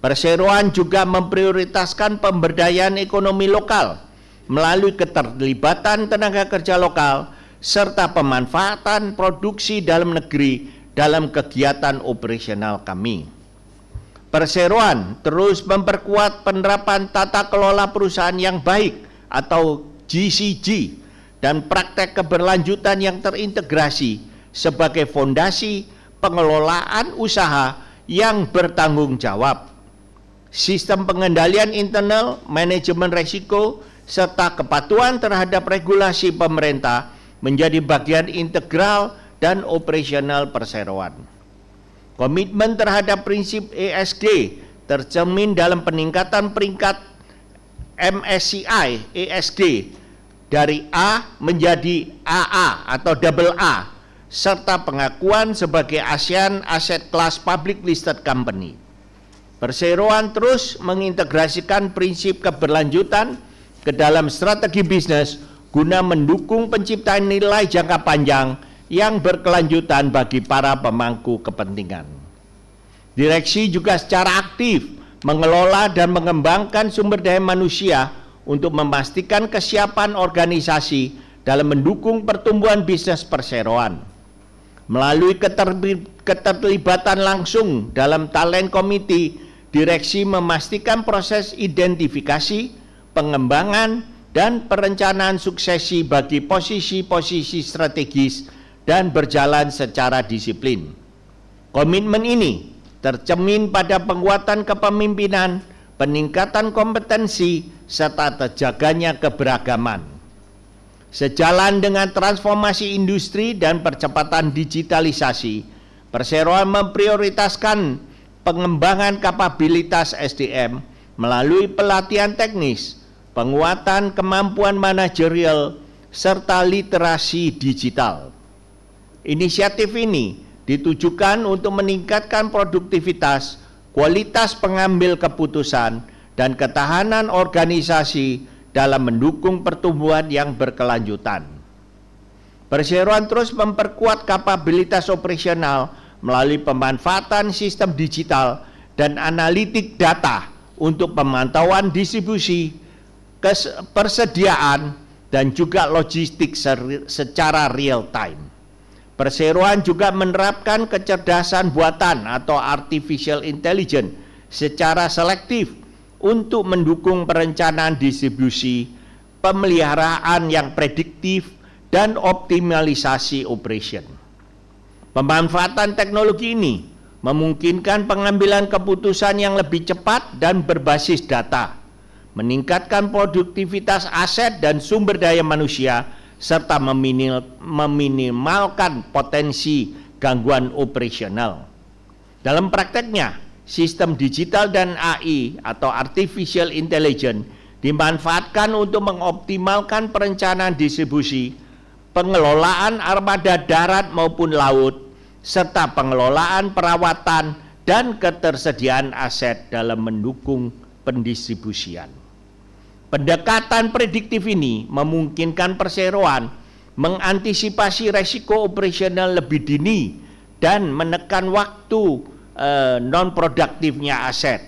Speaker 4: Perseroan juga memprioritaskan pemberdayaan ekonomi lokal melalui keterlibatan tenaga kerja lokal serta pemanfaatan produksi dalam negeri dalam kegiatan operasional kami. Perseroan terus memperkuat penerapan tata kelola perusahaan yang baik atau GCG dan praktek keberlanjutan yang terintegrasi sebagai fondasi pengelolaan usaha yang bertanggung jawab. Sistem pengendalian internal, manajemen risiko, serta kepatuhan terhadap regulasi pemerintah menjadi bagian integral dan operasional perseroan. Komitmen terhadap prinsip ESG tercermin dalam peningkatan peringkat MSCI ESG dari A menjadi AA atau double A serta pengakuan sebagai ASEAN Asset Class Public Listed Company. Perseroan terus mengintegrasikan prinsip keberlanjutan ke dalam strategi bisnis guna mendukung penciptaan nilai jangka panjang yang berkelanjutan bagi para pemangku kepentingan. Direksi juga secara aktif mengelola dan mengembangkan sumber daya manusia untuk memastikan kesiapan organisasi dalam mendukung pertumbuhan bisnis perseroan. Melalui keterlibatan langsung dalam talent committee, direksi memastikan proses identifikasi, pengembangan, dan perencanaan suksesi bagi posisi-posisi strategis dan berjalan secara disiplin. Komitmen ini tercermin pada penguatan kepemimpinan, peningkatan kompetensi, serta terjaganya keberagaman. Sejalan dengan transformasi industri dan percepatan digitalisasi, perseroan memprioritaskan pengembangan kapabilitas SDM melalui pelatihan teknis, penguatan kemampuan manajerial, serta literasi digital. Inisiatif ini ditujukan untuk meningkatkan produktivitas, kualitas pengambil keputusan, dan ketahanan organisasi dalam mendukung pertumbuhan yang berkelanjutan. Perseroan terus memperkuat kapabilitas operasional melalui pemanfaatan sistem digital dan analitik data untuk pemantauan distribusi, persediaan, dan juga logistik secara real time. Perseroan juga menerapkan kecerdasan buatan atau artificial intelligence secara selektif untuk mendukung perencanaan distribusi, pemeliharaan yang prediktif, dan optimalisasi operation. Pemanfaatan teknologi ini memungkinkan pengambilan keputusan yang lebih cepat dan berbasis data, meningkatkan produktivitas aset dan sumber daya manusia, serta meminimalkan potensi gangguan operasional. Dalam prakteknya, sistem digital dan AI atau artificial intelligence dimanfaatkan untuk mengoptimalkan perencanaan distribusi, pengelolaan armada darat maupun laut, serta pengelolaan perawatan dan ketersediaan aset dalam mendukung pendistribusian. Pendekatan prediktif ini memungkinkan perseroan mengantisipasi resiko operasional lebih dini dan menekan waktu non-produktifnya aset.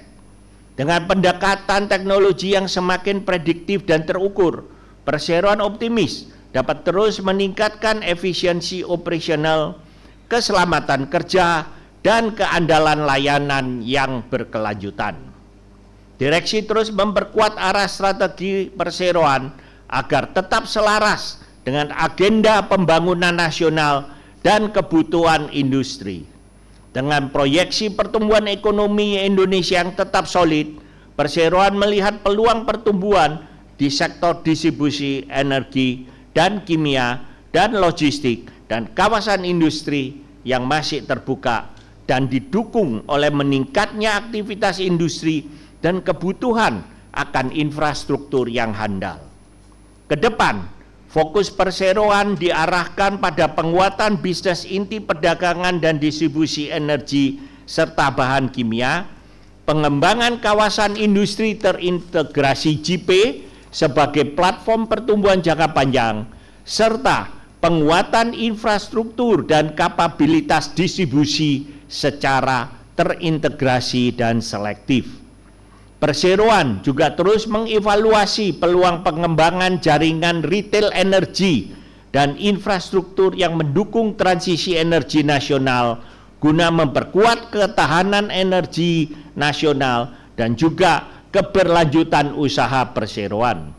Speaker 4: Dengan pendekatan teknologi yang semakin prediktif dan terukur, perseroan optimis dapat terus meningkatkan efisiensi operasional, keselamatan kerja, dan keandalan layanan yang berkelanjutan. Direksi terus memperkuat arah strategi perseroan agar tetap selaras dengan agenda pembangunan nasional dan kebutuhan industri. Dengan proyeksi pertumbuhan ekonomi Indonesia yang tetap solid, perseroan melihat peluang pertumbuhan di sektor distribusi energi dan kimia dan logistik dan kawasan industri yang masih terbuka dan didukung oleh meningkatnya aktivitas industri dan kebutuhan akan infrastruktur yang handal. Kedepan, fokus perseroan diarahkan pada penguatan bisnis inti perdagangan dan distribusi energi serta bahan kimia, pengembangan kawasan industri terintegrasi JIP sebagai platform pertumbuhan jangka panjang, serta penguatan infrastruktur dan kapabilitas distribusi secara terintegrasi dan selektif. Perseroan juga terus mengevaluasi peluang pengembangan jaringan retail energi dan infrastruktur yang mendukung transisi energi nasional guna memperkuat ketahanan energi nasional dan juga keberlanjutan usaha perseroan.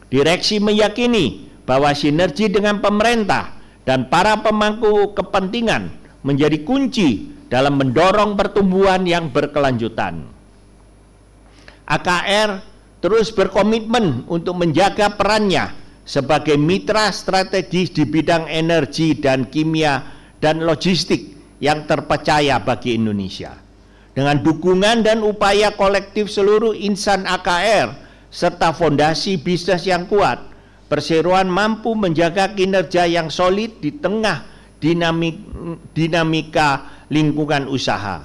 Speaker 4: Direksi meyakini bahwa sinergi dengan pemerintah dan para pemangku kepentingan menjadi kunci dalam mendorong pertumbuhan yang berkelanjutan. AKR terus berkomitmen untuk menjaga perannya sebagai mitra strategis di bidang energi dan kimia dan logistik yang terpercaya bagi Indonesia. Dengan dukungan dan upaya kolektif seluruh insan AKR serta fondasi bisnis yang kuat, perseroan mampu menjaga kinerja yang solid di tengah dinamika lingkungan usaha.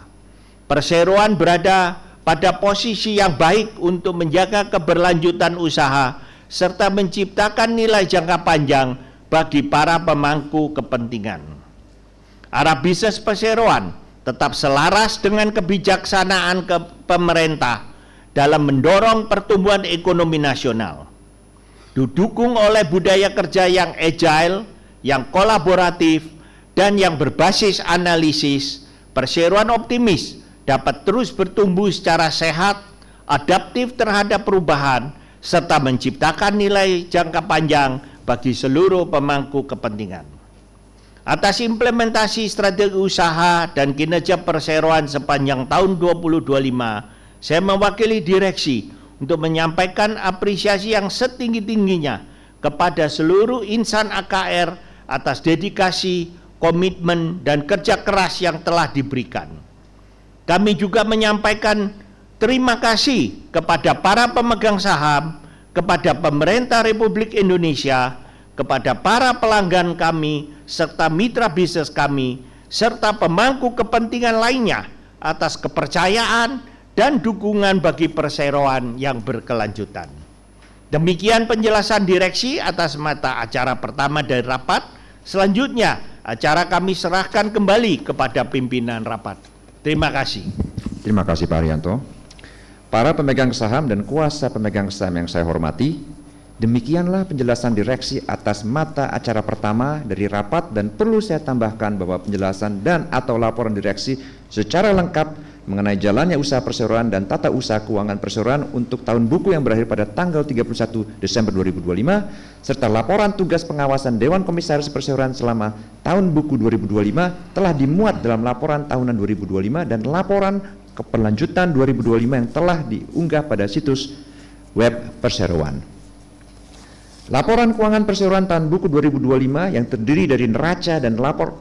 Speaker 4: Perseroan berada pada posisi yang baik untuk menjaga keberlanjutan usaha serta menciptakan nilai jangka panjang bagi para pemangku kepentingan. Arah bisnis perseroan tetap selaras dengan kebijaksanaan pemerintah dalam mendorong pertumbuhan ekonomi nasional. Didukung oleh budaya kerja yang agile, yang kolaboratif, dan yang berbasis analisis, perseroan optimis dapat terus bertumbuh secara sehat, adaptif terhadap perubahan, serta menciptakan nilai jangka panjang bagi seluruh pemangku kepentingan. Atas implementasi strategi usaha dan kinerja perseroan sepanjang tahun 2025, saya mewakili direksi untuk menyampaikan apresiasi yang setinggi-tingginya kepada seluruh insan AKR atas dedikasi, komitmen, dan kerja keras yang telah diberikan. Kami juga menyampaikan terima kasih kepada para pemegang saham, kepada pemerintah Republik Indonesia, kepada para pelanggan kami, serta mitra bisnis kami, serta pemangku kepentingan lainnya atas kepercayaan dan dukungan bagi perseroan yang berkelanjutan. Demikian penjelasan direksi atas mata acara pertama dari rapat. Selanjutnya, acara kami serahkan kembali kepada pimpinan rapat. Terima kasih.
Speaker 2: Terima kasih Pak Haryanto. Para pemegang saham dan kuasa pemegang saham yang saya hormati, demikianlah penjelasan direksi atas mata acara pertama dari rapat, dan perlu saya tambahkan bahwa penjelasan dan atau laporan direksi secara lengkap mengenai jalannya usaha perseroan dan tata usaha keuangan perseroan untuk tahun buku yang berakhir pada tanggal 31 Desember 2025 serta laporan tugas pengawasan Dewan Komisaris Perseroan selama tahun buku 2025 telah dimuat dalam laporan tahunan 2025 dan laporan keberlanjutan 2025 yang telah diunggah pada situs web perseroan. Laporan keuangan perseroan tahun buku 2025 yang terdiri dari neraca dan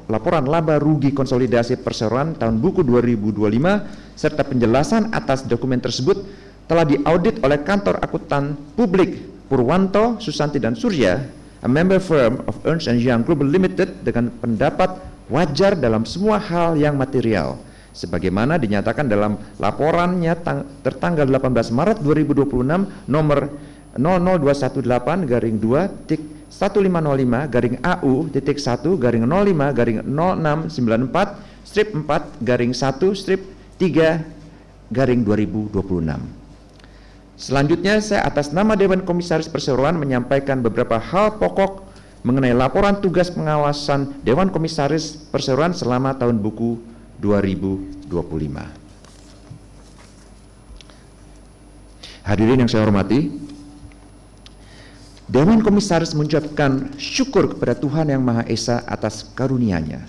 Speaker 2: laporan laba rugi konsolidasi perseroan tahun buku 2025 serta penjelasan atas dokumen tersebut telah diaudit oleh kantor akuntan publik Purwanto, Susanti dan Surya, a member firm of Ernst & Young Global Limited, dengan pendapat wajar dalam semua hal yang material sebagaimana dinyatakan dalam laporannya tertanggal 18 Maret 2026 nomor 00218-2-1505-AU-1-05-0694 1/1/2026. Selanjutnya, saya atas nama Dewan Komisaris Perseroan menyampaikan beberapa hal pokok mengenai laporan tugas pengawasan Dewan Komisaris Perseroan selama tahun buku 2025. Hadirin yang saya hormati, Dewan Komisaris mengucapkan syukur kepada Tuhan Yang Maha Esa atas karunia-Nya,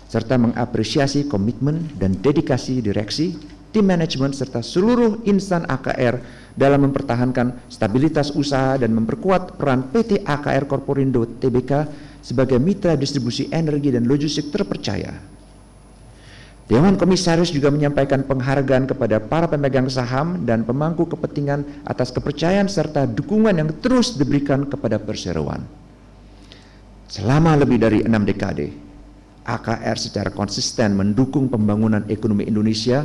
Speaker 2: serta mengapresiasi komitmen dan dedikasi direksi, tim manajemen, serta seluruh insan AKR dalam mempertahankan stabilitas usaha dan memperkuat peran PT AKR Korporindo Tbk sebagai mitra distribusi energi dan logistik terpercaya. Dewan Komisaris juga menyampaikan penghargaan kepada para pemegang saham dan pemangku kepentingan atas kepercayaan serta dukungan yang terus diberikan kepada perseroan. Selama lebih dari 6 dekade, AKR secara konsisten mendukung pembangunan ekonomi Indonesia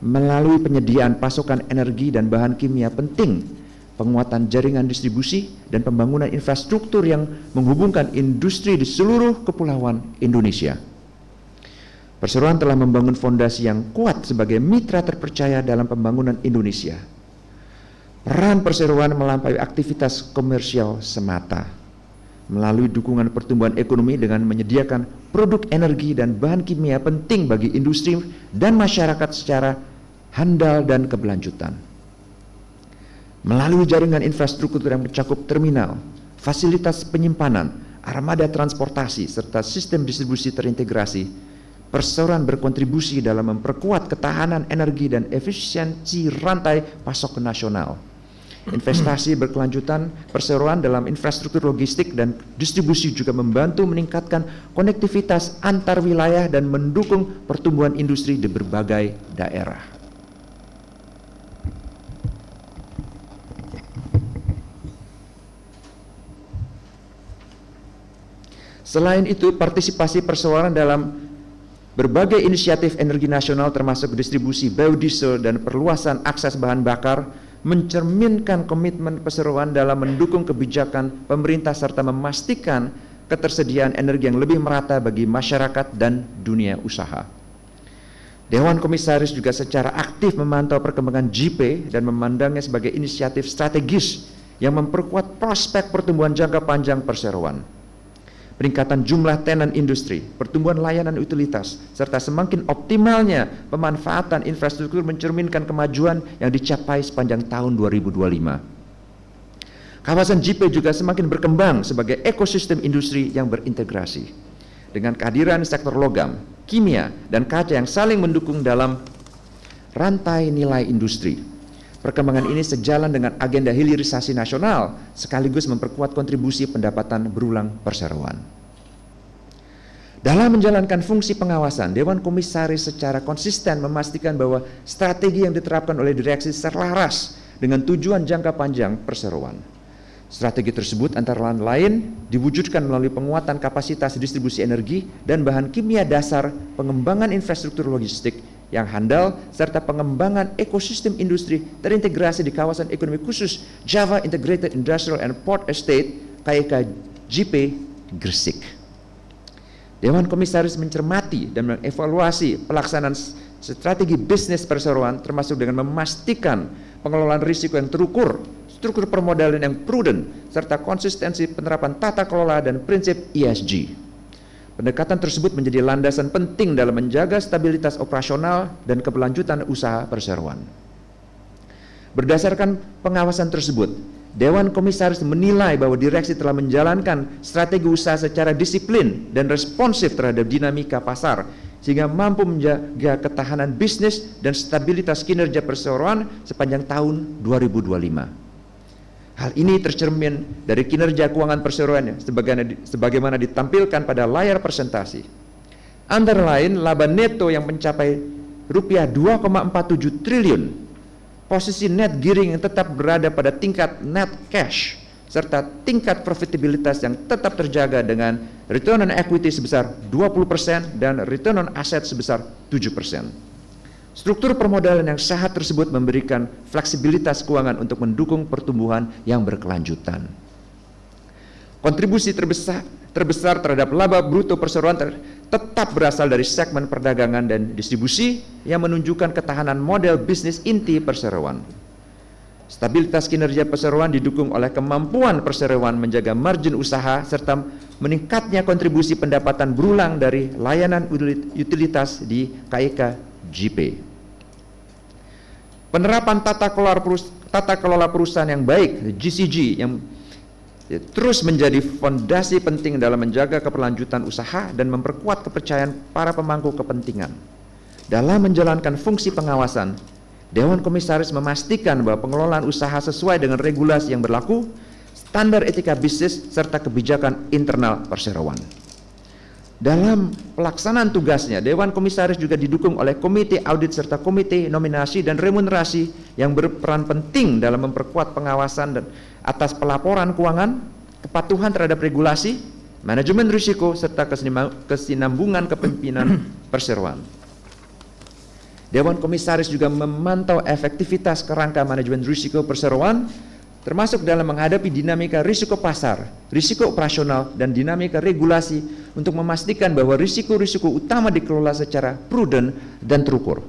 Speaker 2: melalui penyediaan pasokan energi dan bahan kimia penting, penguatan jaringan distribusi, dan pembangunan infrastruktur yang menghubungkan industri di seluruh kepulauan Indonesia. Perseroan telah membangun fondasi yang kuat sebagai mitra terpercaya dalam pembangunan Indonesia. Peran perseroan melampaui aktivitas komersial semata, melalui dukungan pertumbuhan ekonomi dengan menyediakan produk energi dan bahan kimia penting bagi industri dan masyarakat secara handal dan keberlanjutan. Melalui jaringan infrastruktur yang mencakup terminal, fasilitas penyimpanan, armada transportasi, serta sistem distribusi terintegrasi, perseroan berkontribusi dalam memperkuat ketahanan energi dan efisiensi rantai pasok nasional. Investasi berkelanjutan perseroan dalam infrastruktur logistik dan distribusi juga membantu meningkatkan konektivitas antar wilayah dan mendukung pertumbuhan industri di berbagai daerah. Selain itu, partisipasi perseroan dalam berbagai inisiatif energi nasional termasuk distribusi biodiesel dan perluasan akses bahan bakar mencerminkan komitmen perseroan dalam mendukung kebijakan pemerintah serta memastikan ketersediaan energi yang lebih merata bagi masyarakat dan dunia usaha. Dewan Komisaris juga secara aktif memantau perkembangan JIPE dan memandangnya sebagai inisiatif strategis yang memperkuat prospek pertumbuhan jangka panjang perseroan. Peningkatan jumlah tenan industri, pertumbuhan layanan utilitas, serta semakin optimalnya pemanfaatan infrastruktur mencerminkan kemajuan yang dicapai sepanjang tahun 2025. Kawasan JIPE juga semakin berkembang sebagai ekosistem industri yang berintegrasi, dengan kehadiran sektor logam, kimia, dan kaca yang saling mendukung dalam rantai nilai industri. Perkembangan ini sejalan dengan agenda hilirisasi nasional sekaligus memperkuat kontribusi pendapatan berulang perseroan. Dalam menjalankan fungsi pengawasan, Dewan Komisaris secara konsisten memastikan bahwa strategi yang diterapkan oleh direksi selaras dengan tujuan jangka panjang perseroan. Strategi tersebut antara lain diwujudkan melalui penguatan kapasitas distribusi energi dan bahan kimia dasar, pengembangan infrastruktur logistik yang handal, serta pengembangan ekosistem industri terintegrasi di kawasan ekonomi khusus Java Integrated Industrial and Port Estate KIK JIPE Gresik. Dewan Komisaris mencermati dan mengevaluasi pelaksanaan strategi bisnis perseroan termasuk dengan memastikan pengelolaan risiko yang terukur, struktur permodalan yang prudent, serta konsistensi penerapan tata kelola dan prinsip ESG. Pendekatan tersebut menjadi landasan penting dalam menjaga stabilitas operasional dan keberlanjutan usaha perseroan. Berdasarkan pengawasan tersebut, Dewan Komisaris menilai bahwa direksi telah menjalankan strategi usaha secara disiplin dan responsif terhadap dinamika pasar, sehingga mampu menjaga ketahanan bisnis dan stabilitas kinerja perseroan sepanjang tahun 2025. Hal ini tercermin dari kinerja keuangan perseroan sebagaimana ditampilkan pada layar presentasi. Antara lain, laba neto yang mencapai Rp 2,47 triliun, posisi net gearing yang tetap berada pada tingkat net cash, serta tingkat profitabilitas yang tetap terjaga dengan return on equity sebesar 20% dan return on asset sebesar 7%. Struktur permodalan yang sehat tersebut memberikan fleksibilitas keuangan untuk mendukung pertumbuhan yang berkelanjutan. Kontribusi terbesar terbesar terhadap laba bruto perseroan tetap berasal dari segmen perdagangan dan distribusi yang menunjukkan ketahanan model bisnis inti perseroan. Stabilitas kinerja perseroan didukung oleh kemampuan perseroan menjaga margin usaha serta meningkatnya kontribusi pendapatan berulang dari layanan utilitas di KIK GP. Penerapan tata kelola perusahaan yang baik, GCG, yang terus menjadi fondasi penting dalam menjaga keberlanjutan usaha dan memperkuat kepercayaan para pemangku kepentingan. Dalam menjalankan fungsi pengawasan, Dewan Komisaris memastikan bahwa pengelolaan usaha sesuai dengan regulasi yang berlaku, standar etika bisnis, serta kebijakan internal perseroan. Dalam pelaksanaan tugasnya, Dewan Komisaris juga didukung oleh Komite Audit serta Komite Nominasi dan Remunerasi yang berperan penting dalam memperkuat pengawasan dan atas pelaporan keuangan, kepatuhan terhadap regulasi, manajemen risiko, serta kesinambungan kepemimpinan perseroan. Dewan Komisaris juga memantau efektivitas kerangka manajemen risiko perseroan, termasuk dalam menghadapi dinamika risiko pasar, risiko operasional, dan dinamika regulasi untuk memastikan bahwa risiko-risiko utama dikelola secara prudent dan terukur.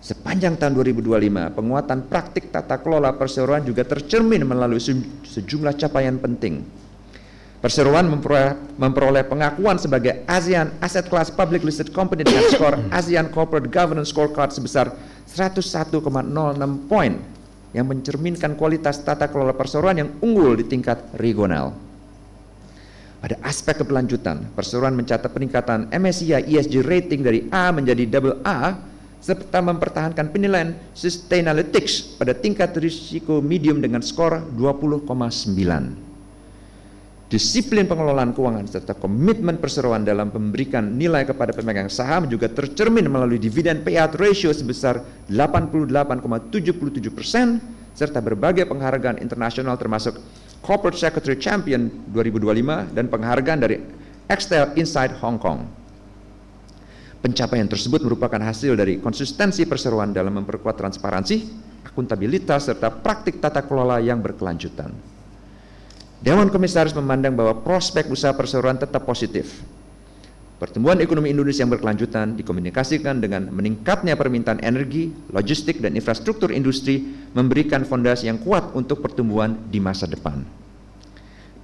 Speaker 2: Sepanjang tahun 2025, penguatan praktik tata kelola perseroan juga tercermin melalui sejumlah capaian penting. Perseroan memperoleh pengakuan sebagai ASEAN Asset Class Public Listed Company dengan skor ASEAN Corporate Governance Scorecard sebesar 101,06 poin yang mencerminkan kualitas tata kelola perseroan yang unggul di tingkat regional. Pada aspek keberlanjutan, perseroan mencatat peningkatan MSCI ESG rating dari A menjadi AA serta mempertahankan penilaian Sustainalytics pada tingkat risiko medium dengan skor 20,9. Disiplin pengelolaan keuangan serta komitmen perseroan dalam memberikan nilai kepada pemegang saham juga tercermin melalui dividen payout ratio sebesar 88,77% serta berbagai penghargaan internasional termasuk Corporate Secretary Champion 2025 dan penghargaan dari Excel Inside Hong Kong. Pencapaian tersebut merupakan hasil dari konsistensi perseroan dalam memperkuat transparansi, akuntabilitas serta praktik tata kelola yang berkelanjutan. Dewan Komisaris memandang bahwa prospek usaha perseroan tetap positif. Pertumbuhan ekonomi Indonesia yang berkelanjutan dikomunikasikan dengan meningkatnya permintaan energi, logistik, dan infrastruktur industri memberikan fondasi yang kuat untuk pertumbuhan di masa depan.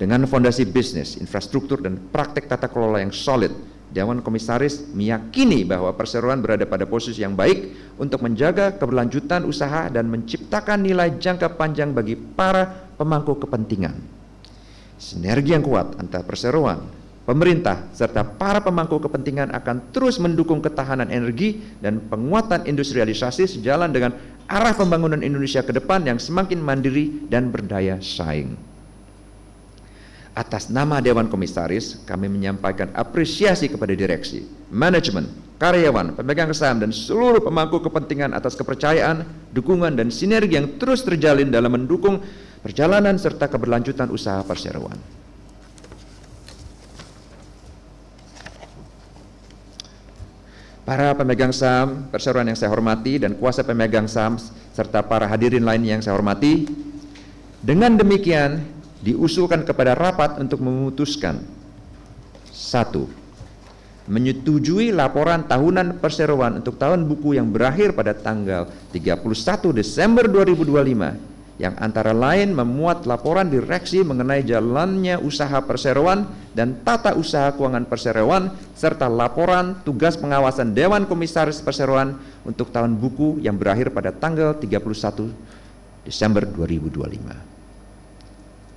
Speaker 2: Dengan fondasi bisnis, infrastruktur, dan praktek tata kelola yang solid, Dewan Komisaris meyakini bahwa perseroan berada pada posisi yang baik untuk menjaga keberlanjutan usaha dan menciptakan nilai jangka panjang bagi para pemangku kepentingan. Sinergi yang kuat antara perseroan, pemerintah, serta para pemangku kepentingan akan terus mendukung ketahanan energi dan penguatan industrialisasi sejalan dengan arah pembangunan Indonesia ke depan yang semakin mandiri dan berdaya saing. Atas nama Dewan Komisaris, kami menyampaikan apresiasi kepada direksi, manajemen, karyawan, pemegang saham, dan seluruh pemangku kepentingan atas kepercayaan, dukungan, dan sinergi yang terus terjalin dalam mendukung perjalanan serta keberlanjutan usaha perseroan. Para pemegang saham perseroan yang saya hormati dan kuasa pemegang saham serta para hadirin lain yang saya hormati, dengan demikian diusulkan kepada rapat untuk memutuskan: 1. Menyetujui laporan tahunan perseroan untuk tahun buku yang berakhir pada tanggal 31 Desember 2025 yang antara lain memuat laporan direksi mengenai jalannya usaha perseroan dan tata usaha keuangan perseroan serta laporan tugas pengawasan Dewan Komisaris Perseroan untuk tahun buku yang berakhir pada tanggal 31 Desember 2025.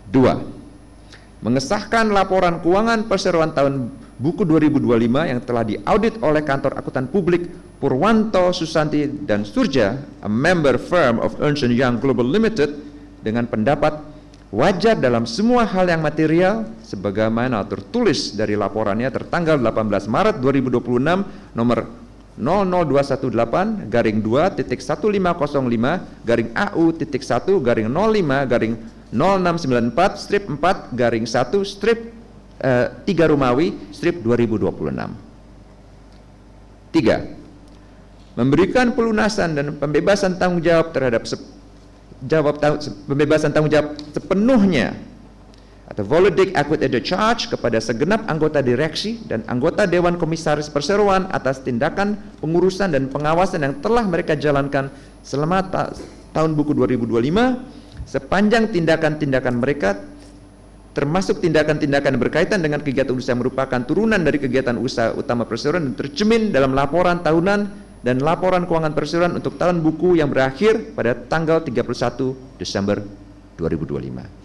Speaker 2: 2. Mengesahkan laporan keuangan perseroan tahun buku 2025 yang telah diaudit oleh Kantor Akuntan Publik Purwanto Susanti dan Surja, a member firm of Ernst & Young Global Limited, dengan pendapat wajar dalam semua hal yang material sebagaimana tertulis dari laporannya tertanggal 18 Maret 2026 nomor 001/2-1/505/00694/3 memberikan pelunasan dan pembebasan tanggung jawab terhadap pembebasan tanggung jawab sepenuhnya atau Volodic acquit the charge kepada segenap anggota direksi dan anggota Dewan Komisaris Perseroan atas tindakan pengurusan dan pengawasan yang telah mereka jalankan selama tahun buku 2025 sepanjang tindakan-tindakan mereka termasuk tindakan-tindakan yang berkaitan dengan kegiatan usaha yang merupakan turunan dari kegiatan usaha utama perseroan dan tercermin dalam laporan tahunan dan laporan keuangan perseroan untuk tahun buku yang berakhir pada tanggal 31 Desember 2025.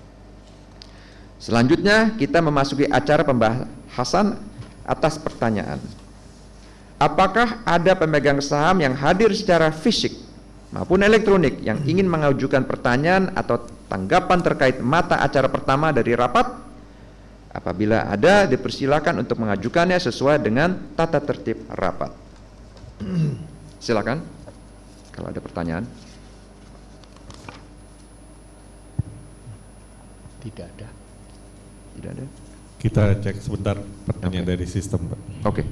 Speaker 2: Selanjutnya kita memasuki acara pembahasan atas pertanyaan. Apakah ada pemegang saham yang hadir secara fisik maupun elektronik yang ingin mengajukan pertanyaan atau tanggapan terkait mata acara pertama dari rapat? Apabila ada, dipersilakan untuk mengajukannya sesuai dengan tata tertib rapat. Silakan kalau ada pertanyaan.
Speaker 4: Tidak ada.
Speaker 2: Tidak ada.
Speaker 3: Kita cek sebentar pertanyaan dari sistem, Pak.
Speaker 2: Oke.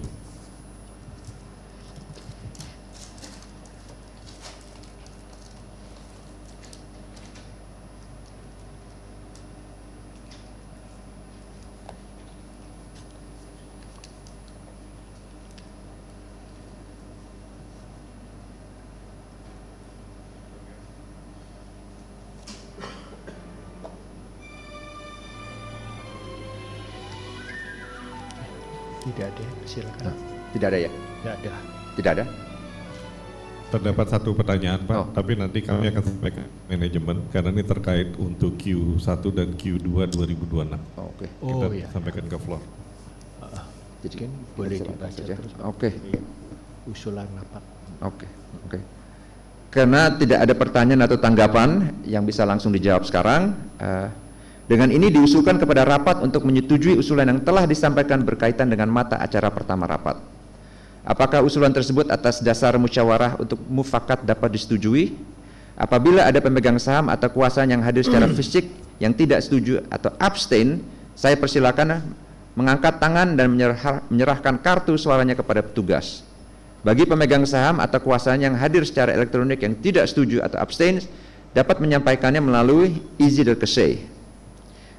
Speaker 4: Tidak ada, silakan.
Speaker 2: Tidak ada ya?
Speaker 4: Tidak ada.
Speaker 2: Tidak ada?
Speaker 3: Terdapat satu pertanyaan, Pak,
Speaker 2: Oh.
Speaker 3: tapi nanti kami akan sampaikan ke manajemen karena ini terkait untuk Q1 dan Q2 2026.
Speaker 2: Oh, oke.
Speaker 3: Kita
Speaker 4: Oh ya,
Speaker 3: sampaikan ke floor.
Speaker 2: Jadi
Speaker 4: mungkin boleh
Speaker 2: silakan
Speaker 4: dibaca
Speaker 2: saja.
Speaker 4: terus.
Speaker 2: Oke.
Speaker 4: Iya. Usulan rapat.
Speaker 2: Oke. Oke. Karena tidak ada pertanyaan atau tanggapan yang bisa langsung dijawab sekarang, dengan ini diusulkan kepada rapat untuk menyetujui usulan yang telah disampaikan berkaitan dengan mata acara pertama rapat. Apakah usulan tersebut atas dasar musyawarah untuk mufakat dapat disetujui? Apabila ada pemegang saham atau kuasa yang hadir secara fisik yang tidak setuju atau abstain, saya persilakan mengangkat tangan dan menyerahkan kartu suaranya kepada petugas. Bagi pemegang saham atau kuasa yang hadir secara elektronik yang tidak setuju atau abstain, dapat menyampaikannya melalui easy delkesay.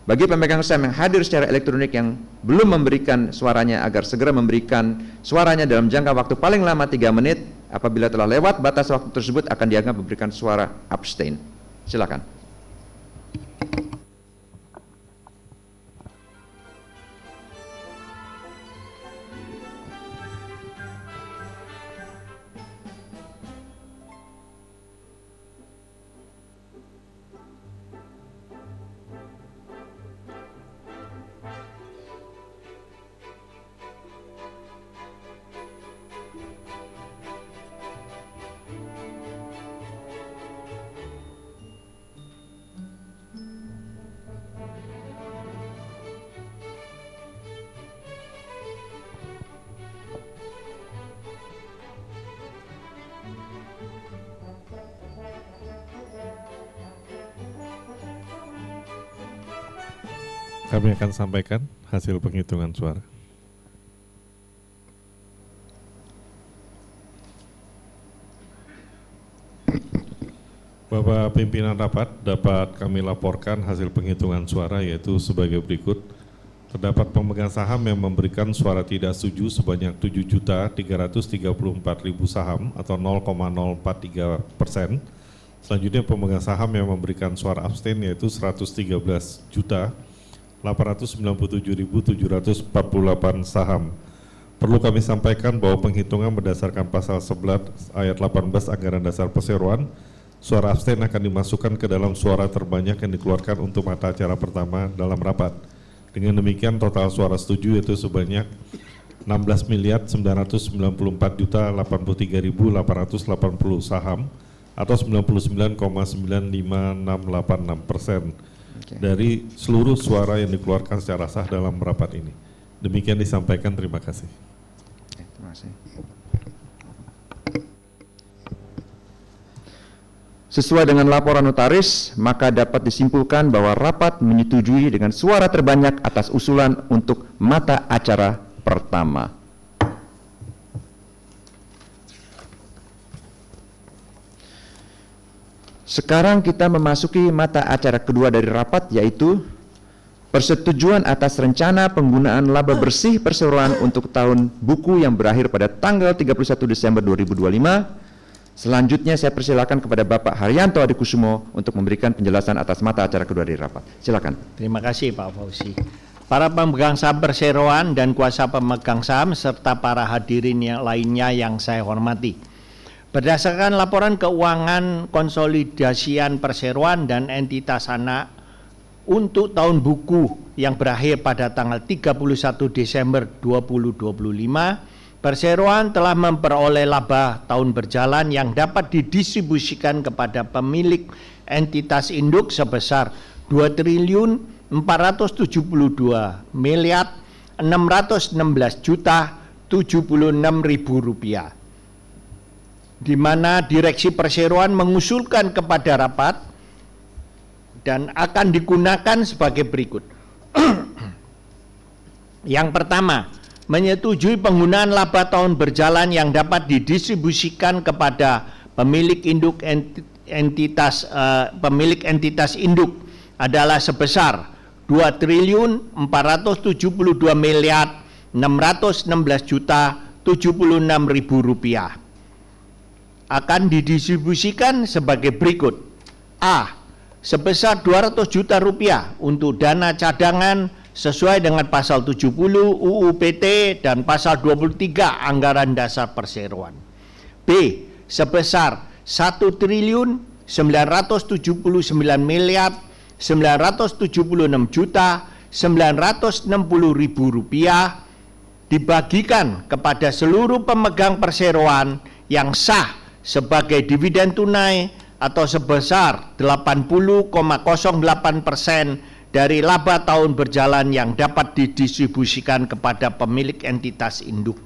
Speaker 2: Bagi pemegang saham yang hadir secara elektronik yang belum memberikan suaranya agar segera memberikan suaranya dalam jangka waktu paling lama 3 menit. Apabila telah lewat batas waktu tersebut akan dianggap memberikan suara abstain. Silakan.
Speaker 3: Kami akan sampaikan hasil penghitungan suara. Bapak pimpinan rapat, dapat kami laporkan hasil penghitungan suara yaitu sebagai berikut. Terdapat pemegang saham yang memberikan suara tidak setuju sebanyak 7.334.000 saham atau 0,043%. Selanjutnya pemegang saham yang memberikan suara abstain yaitu 113.897.748 saham. Perlu kami sampaikan bahwa penghitungan berdasarkan pasal 11 ayat 18 Anggaran Dasar Perseroan, suara abstain akan dimasukkan ke dalam suara terbanyak yang dikeluarkan untuk mata acara pertama dalam rapat. Dengan demikian total suara setuju yaitu sebanyak 16.994.083.880 saham atau 99,95686% dari seluruh suara yang dikeluarkan secara sah dalam rapat ini. Demikian disampaikan, terima kasih.
Speaker 2: Terima kasih. Sesuai dengan laporan notaris, maka dapat disimpulkan bahwa rapat menyetujui dengan suara terbanyak atas usulan untuk mata acara pertama. Sekarang kita memasuki mata acara kedua dari rapat, yaitu persetujuan atas rencana penggunaan laba bersih perseroan untuk tahun buku yang berakhir pada tanggal 31 Desember 2025. Selanjutnya saya persilakan kepada Bapak Haryanto Adikusumo untuk memberikan penjelasan atas mata acara kedua dari rapat. Silakan.
Speaker 4: Terima kasih Pak Fauzi. Para pemegang saham perseroan dan kuasa pemegang saham serta para hadirin yang lainnya yang saya hormati. Berdasarkan laporan keuangan konsolidasian perseroan dan entitas anak untuk tahun buku yang berakhir pada tanggal 31 Desember 2025, perseroan telah memperoleh laba tahun berjalan yang dapat didistribusikan kepada pemilik entitas induk sebesar 2.474.616.076.000 rupiah, di mana Direksi Perseroan mengusulkan kepada rapat dan akan digunakan sebagai berikut. Yang pertama, menyetujui penggunaan laba tahun berjalan yang dapat didistribusikan kepada pemilik induk entitas induk adalah sebesar 2.472.616.076.000 rupiah. Akan didistribusikan sebagai berikut. A. Sebesar 200 juta rupiah untuk dana cadangan sesuai dengan pasal 70 UU PT dan pasal 23 Anggaran Dasar Perseroan. B. Sebesar 1.976.960.000 rupiah dibagikan kepada seluruh pemegang perseroan yang sah sebagai dividen tunai atau sebesar 80,08% dari laba tahun berjalan yang dapat didistribusikan kepada pemilik entitas induk,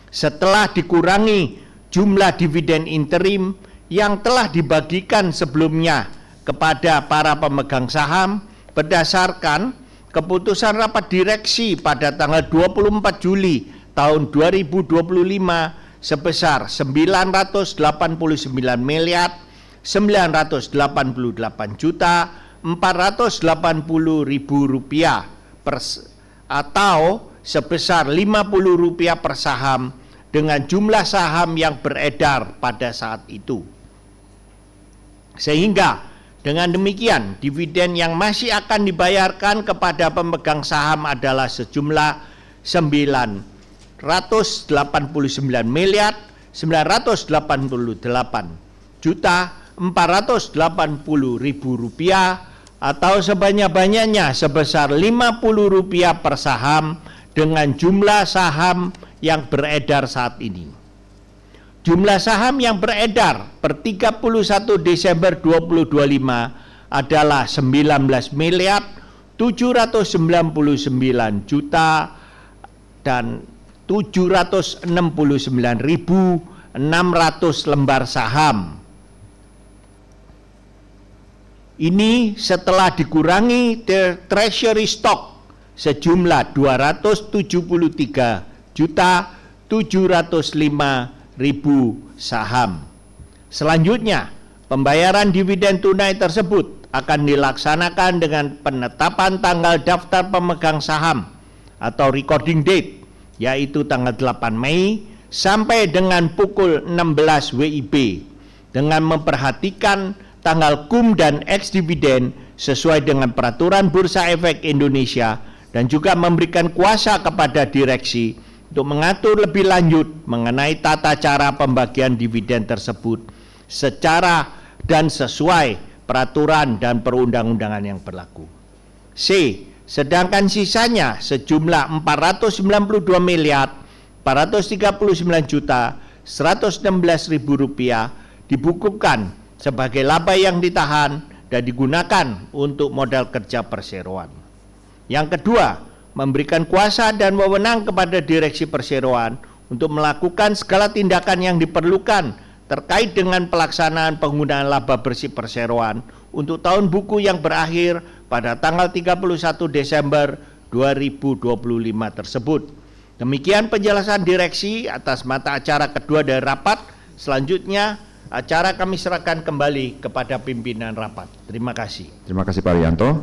Speaker 4: setelah dikurangi jumlah dividen interim yang telah dibagikan sebelumnya kepada para pemegang saham berdasarkan keputusan rapat direksi pada tanggal 24 Juli tahun 2025 sebesar 998.988.480.000 rupiah atau sebesar Rp50 per saham dengan jumlah saham yang beredar pada saat itu. Sehingga dengan demikian dividen yang masih akan dibayarkan kepada pemegang saham adalah sejumlah 998.988.480.000 rupiah atau sebanyak-banyaknya sebesar Rp50 per saham dengan jumlah saham yang beredar saat ini. Jumlah saham yang beredar per 31 Desember 2025 adalah 19.799 juta dan 769.600 lembar saham. Ini setelah dikurangi treasury stock sejumlah 273.705.000 saham. Selanjutnya, pembayaran dividen tunai tersebut akan dilaksanakan dengan penetapan tanggal daftar pemegang saham atau recording date, yaitu tanggal 8 Mei sampai dengan pukul 16 WIB dengan memperhatikan tanggal cum dan ex dividen sesuai dengan peraturan Bursa Efek Indonesia dan juga memberikan kuasa kepada direksi untuk mengatur lebih lanjut mengenai tata cara pembagian dividen tersebut secara dan sesuai peraturan dan perundang-undangan yang berlaku. C. Sedangkan sisanya sejumlah Rp499.116.000 dibukukan sebagai laba yang ditahan dan digunakan untuk modal kerja perseroan. Yang kedua, memberikan kuasa dan wewenang kepada direksi perseroan untuk melakukan segala tindakan yang diperlukan terkait dengan pelaksanaan penggunaan laba bersih perseroan untuk tahun buku yang berakhir pada tanggal 31 Desember 2025 tersebut. Demikian penjelasan direksi atas mata acara kedua dari rapat. Selanjutnya acara kami serahkan kembali kepada pimpinan rapat. Terima kasih.
Speaker 2: Terima kasih Pak Haryanto.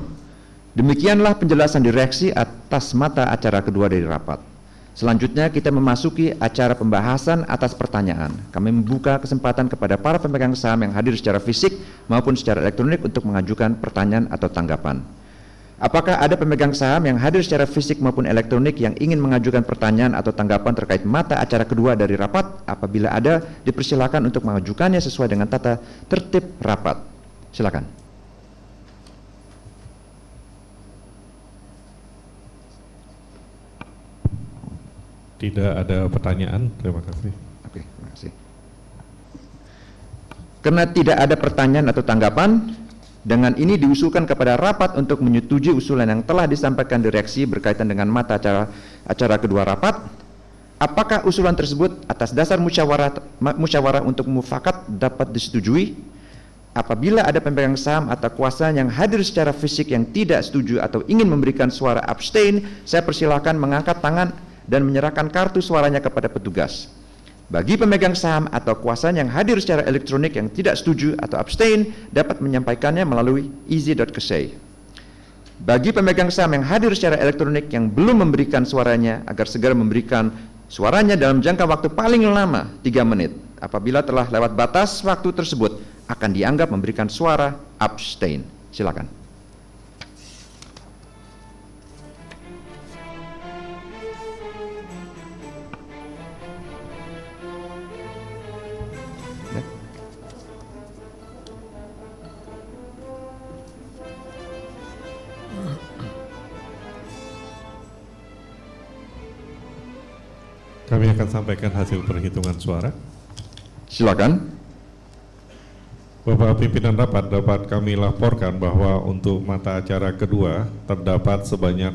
Speaker 2: Demikianlah penjelasan direksi atas mata acara kedua dari rapat. Selanjutnya kita memasuki acara pembahasan atas pertanyaan. Kami membuka kesempatan kepada para pemegang saham yang hadir secara fisik maupun secara elektronik untuk mengajukan pertanyaan atau tanggapan. Apakah ada pemegang saham yang hadir secara fisik maupun elektronik yang ingin mengajukan pertanyaan atau tanggapan terkait mata acara kedua dari rapat? Apabila ada, dipersilakan untuk mengajukannya sesuai dengan tata tertib rapat. Silakan.
Speaker 3: Tidak ada pertanyaan, terima kasih.
Speaker 2: Oke, terima kasih. Karena tidak ada pertanyaan atau tanggapan, dengan ini diusulkan kepada rapat untuk menyetujui usulan yang telah disampaikan direksi berkaitan dengan mata acara kedua rapat. Apakah usulan tersebut atas dasar musyawarah untuk mufakat dapat disetujui? Apabila ada pemegang saham atau kuasa yang hadir secara fisik yang tidak setuju atau ingin memberikan suara abstain, saya persilakan mengangkat tangan dan menyerahkan kartu suaranya kepada petugas. Bagi pemegang saham atau kuasa yang hadir secara elektronik yang tidak setuju atau abstain, dapat menyampaikannya melalui easy.kesei. Bagi pemegang saham yang hadir secara elektronik yang belum memberikan suaranya, agar segera memberikan suaranya dalam jangka waktu paling lama 3 menit. Apabila telah lewat batas waktu tersebut, akan dianggap memberikan suara abstain. Silakan.
Speaker 3: Kami akan sampaikan hasil perhitungan suara.
Speaker 2: Silakan.
Speaker 3: Bapak pimpinan rapat, dapat kami laporkan bahwa untuk mata acara kedua terdapat sebanyak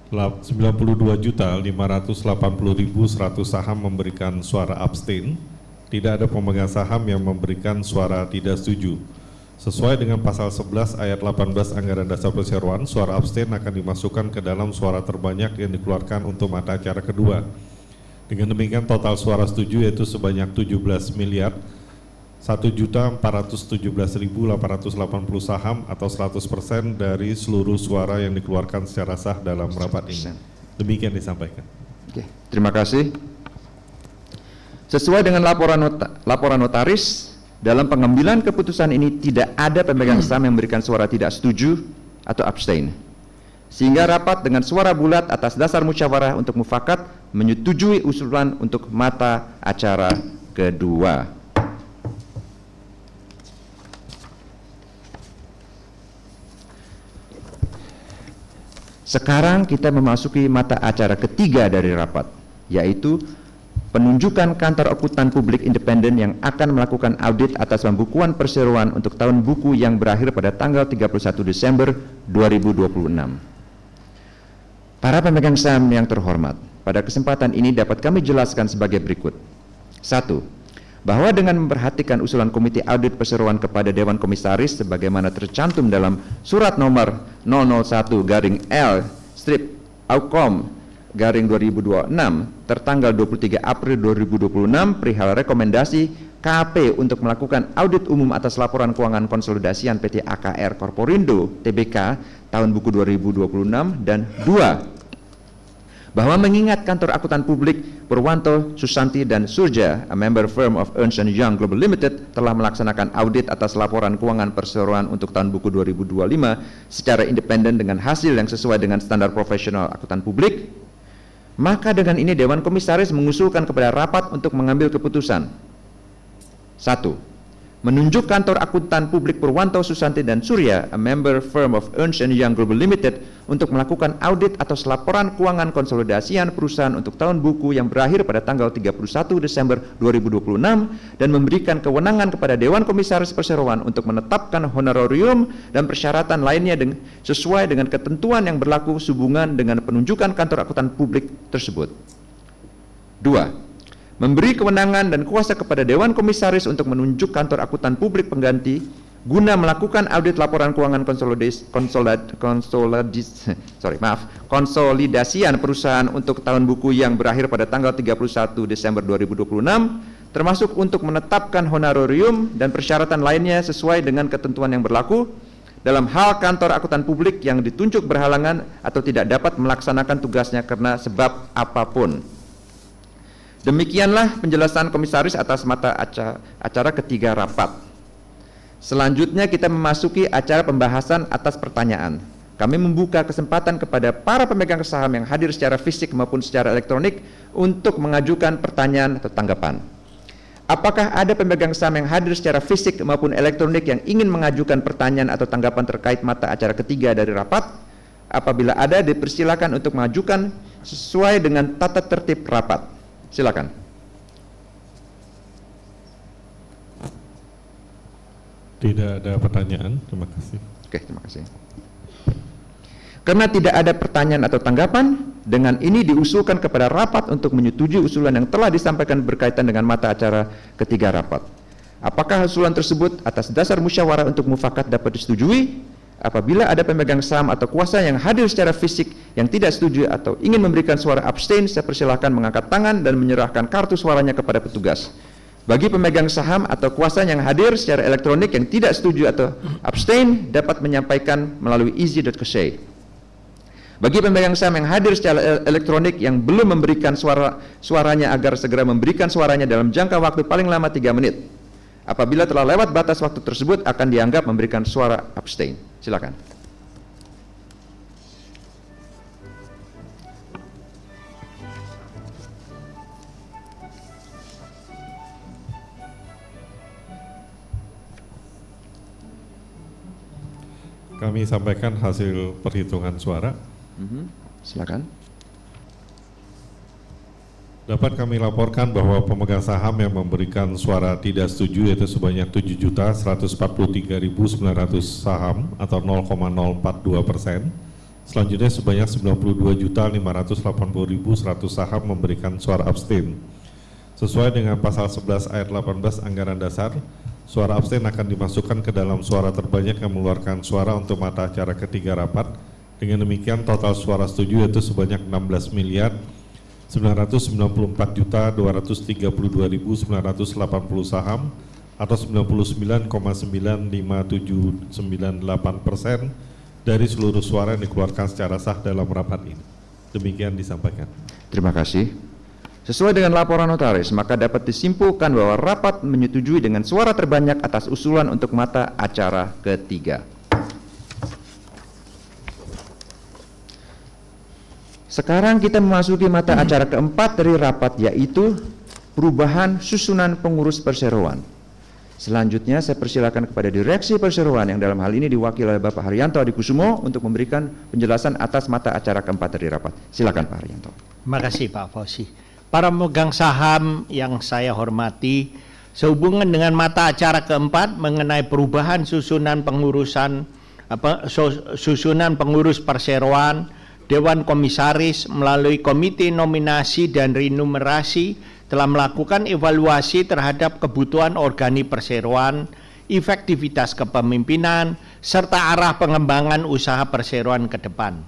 Speaker 3: 92.580.100 saham memberikan suara abstain. Tidak ada pemegang saham yang memberikan suara tidak setuju. Sesuai dengan pasal 11 ayat 18 Anggaran Dasar Perseroan, suara abstain akan dimasukkan ke dalam suara terbanyak yang dikeluarkan untuk mata acara kedua. Dengan demikian total suara setuju yaitu sebanyak 17.1.417.880 saham atau 100% dari seluruh suara yang dikeluarkan secara sah dalam rapat ini. Demikian disampaikan.
Speaker 2: Oke, terima kasih. Sesuai dengan laporan notaris, dalam pengambilan keputusan ini tidak ada pemegang saham yang memberikan suara tidak setuju atau abstain. Sehingga rapat dengan suara bulat atas dasar musyawarah untuk mufakat menyetujui usulan untuk mata acara kedua. Sekarang kita memasuki mata acara ketiga dari rapat, yaitu penunjukan kantor akuntan publik independen yang akan melakukan audit atas pembukuan perseroan untuk tahun buku yang berakhir pada tanggal 31 Desember 2026. Para pemegang saham yang terhormat, pada kesempatan ini dapat kami jelaskan sebagai berikut. 1. Bahwa dengan memperhatikan usulan Komite Audit Perseroan kepada Dewan Komisaris sebagaimana tercantum dalam surat nomor 001-L/Aukom/2026 tertanggal 23 April 2026 perihal rekomendasi KAP untuk melakukan audit umum atas laporan keuangan konsolidasian PT AKR Korporindo Tbk tahun buku 2026, dan 2. Bahwa mengingat kantor akuntan publik Purwanto, Susanti, dan Surja, a member firm of Ernst & Young Global Limited, telah melaksanakan audit atas laporan keuangan perseroan untuk tahun buku 2025 secara independen dengan hasil yang sesuai dengan standar profesional akuntan publik, maka dengan ini Dewan Komisaris mengusulkan kepada rapat untuk mengambil keputusan. 1. Menunjuk kantor akuntan publik Purwanto, Susanti, dan Surya, a member firm of Ernst & Young Global Limited, untuk melakukan audit atas laporan keuangan konsolidasian perusahaan untuk tahun buku yang berakhir pada tanggal 31 Desember 2026 dan memberikan kewenangan kepada Dewan Komisaris Perseroan untuk menetapkan honorarium dan persyaratan lainnya sesuai dengan ketentuan yang berlaku sehubungan dengan penunjukan kantor akuntan publik tersebut. 2. Memberi kewenangan dan kuasa kepada Dewan Komisaris untuk menunjuk kantor akuntan publik pengganti guna melakukan audit laporan keuangan konsolidasian perusahaan untuk tahun buku yang berakhir pada tanggal 31 Desember 2026, termasuk untuk menetapkan honorarium dan persyaratan lainnya sesuai dengan ketentuan yang berlaku. dalam hal kantor akuntan publik yang ditunjuk berhalangan atau tidak dapat melaksanakan tugasnya karena sebab apapun. Demikianlah penjelasan komisaris atas mata acara ketiga rapat. Selanjutnya kita memasuki acara pembahasan atas pertanyaan. Kami membuka kesempatan kepada para pemegang saham yang hadir secara fisik maupun secara elektronik untuk mengajukan pertanyaan atau tanggapan. Apakah ada pemegang saham yang hadir secara fisik maupun elektronik yang ingin mengajukan pertanyaan atau tanggapan terkait mata acara ketiga dari rapat? Apabila ada, dipersilakan untuk mengajukan sesuai dengan tata tertib rapat. Silakan.
Speaker 3: Tidak ada pertanyaan, terima kasih.
Speaker 2: Oke, terima kasih. Karena tidak ada pertanyaan atau tanggapan, dengan ini diusulkan kepada rapat untuk menyetujui usulan yang telah disampaikan berkaitan dengan mata acara ketiga rapat. Apakah usulan tersebut atas dasar musyawarah untuk mufakat dapat disetujui? Apabila ada pemegang saham atau kuasa yang hadir secara fisik yang tidak setuju atau ingin memberikan suara abstain, saya persilahkan mengangkat tangan dan menyerahkan kartu suaranya kepada petugas. Bagi pemegang saham atau kuasa yang hadir secara elektronik yang tidak setuju atau abstain, dapat menyampaikan melalui easy.co. Bagi pemegang saham yang hadir secara elektronik yang belum memberikan suaranya agar segera memberikan suaranya dalam jangka waktu paling lama 3 menit. Apabila telah lewat batas waktu tersebut akan dianggap memberikan suara abstain. Silakan.
Speaker 3: Kami sampaikan hasil perhitungan suara.
Speaker 2: Silakan.
Speaker 3: Dapat kami laporkan bahwa pemegang saham yang memberikan suara tidak setuju yaitu sebanyak 7.143.900 saham atau 0,042%. Selanjutnya sebanyak 92.580.100 saham memberikan suara abstain. Sesuai dengan pasal 11 ayat 18 Anggaran Dasar, suara abstain akan dimasukkan ke dalam suara terbanyak yang mengeluarkan suara untuk mata acara ketiga rapat. Dengan demikian total suara setuju yaitu sebanyak 16.994.232.980 saham atau 99,95798% dari seluruh suara yang dikeluarkan secara sah dalam rapat ini. Demikian disampaikan.
Speaker 2: Terima kasih. Sesuai dengan laporan notaris, maka dapat disimpulkan bahwa rapat menyetujui dengan suara terbanyak atas usulan untuk mata acara ketiga. Sekarang kita memasuki mata acara keempat dari rapat, yaitu perubahan susunan pengurus perseroan. Selanjutnya saya persilakan kepada Direksi Perseroan yang dalam hal ini diwakili oleh Bapak Haryanto Adikusumo untuk memberikan penjelasan atas mata acara keempat dari rapat. Silakan Pak Haryanto.
Speaker 4: Terima kasih Pak Fauzi. Para pemegang saham yang saya hormati, sehubungan dengan mata acara keempat mengenai perubahan susunan pengurus perseroan, Dewan Komisaris melalui Komite Nominasi dan Renumerasi telah melakukan evaluasi terhadap kebutuhan organi perseroan, efektivitas kepemimpinan, serta arah pengembangan usaha perseroan ke depan.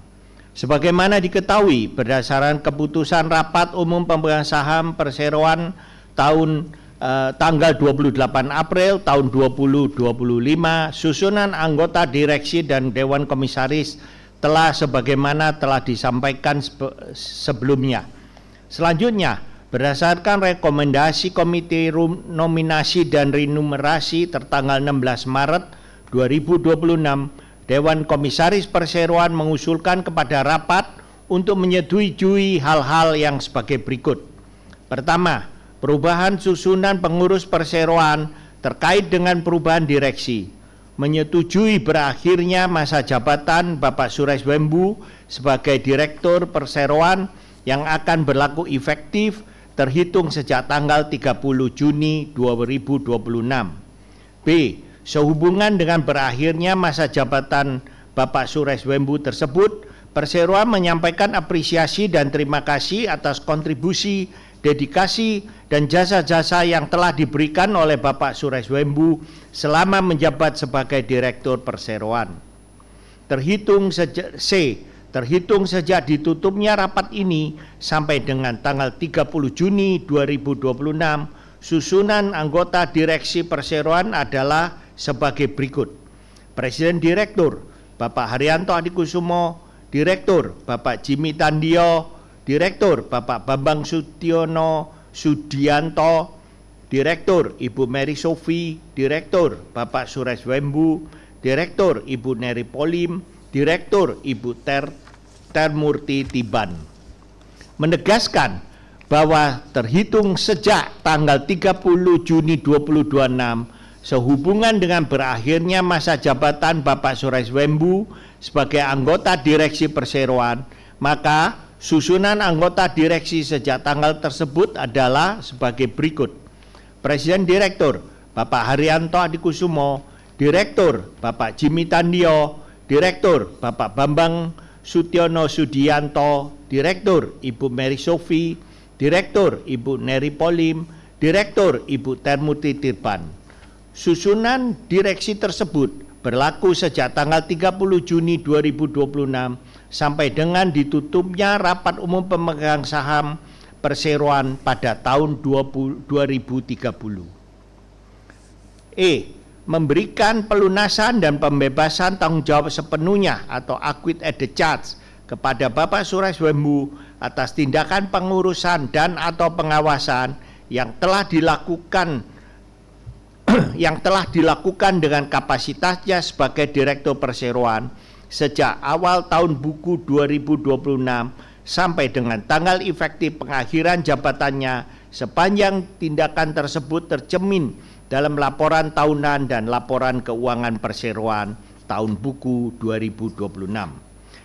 Speaker 4: Sebagaimana diketahui, berdasarkan keputusan Rapat Umum Pemegang Saham Perseroan tanggal 28 April tahun 2025, susunan anggota direksi dan Dewan Komisaris telah sebagaimana telah disampaikan sebelumnya. Selanjutnya, berdasarkan rekomendasi Komite Nominasi dan Renumerasi tertanggal 16 Maret 2026, Dewan Komisaris Perseroan mengusulkan kepada rapat untuk menyetujui hal-hal yang sebagai berikut. Pertama, perubahan susunan pengurus perseroan terkait dengan perubahan direksi. Menyetujui berakhirnya masa jabatan Bapak Sureswembu sebagai Direktur Perseroan yang akan berlaku efektif terhitung sejak tanggal 30 Juni 2026. B. Sehubungan dengan berakhirnya masa jabatan Bapak Sureswembu tersebut, Perseroan menyampaikan apresiasi dan terima kasih atas kontribusi, dedikasi, dan jasa-jasa yang telah diberikan oleh Bapak Sureswembu selama menjabat sebagai Direktur Perseroan. Terhitung sejak ditutupnya rapat ini sampai dengan tanggal 30 Juni 2026, susunan anggota direksi perseroan adalah sebagai berikut. Presiden Direktur Bapak Haryanto Adikusumo, Direktur Bapak Jimmy Tandio, Direktur Bapak Bambang Sutiono Sudianto, Direktur Ibu Mary Sophie, Direktur Bapak Suresh Wembu, Direktur Ibu Neri Polim, Direktur Ibu Termurti Tiban. Menegaskan bahwa terhitung sejak tanggal 30 Juni 2026 sehubungan dengan berakhirnya masa jabatan Bapak Suresh Wembu sebagai anggota Direksi Perseroan, maka susunan anggota direksi sejak tanggal tersebut adalah sebagai berikut. Presiden Direktur Bapak Haryanto Adikusumo, Direktur Bapak Jimmy Tandio, Direktur Bapak Bambang Sutiono Sudianto, Direktur Ibu Mary Sophie, Direktur Ibu Neri Polim, Direktur Ibu Termurti Tiban. Susunan direksi tersebut berlaku sejak tanggal 30 Juni 2026 sampai dengan ditutupnya rapat umum pemegang saham perseroan pada tahun 2030. Memberikan pelunasan dan pembebasan tanggung jawab sepenuhnya atau acquit at the charge kepada Bapak Suresh Wembu atas tindakan pengurusan dan atau pengawasan yang telah dilakukan dengan kapasitasnya sebagai Direktur Perseroan sejak awal tahun buku 2026 sampai dengan tanggal efektif pengakhiran jabatannya sepanjang tindakan tersebut tercermin dalam laporan tahunan dan laporan keuangan perseroan tahun buku 2026,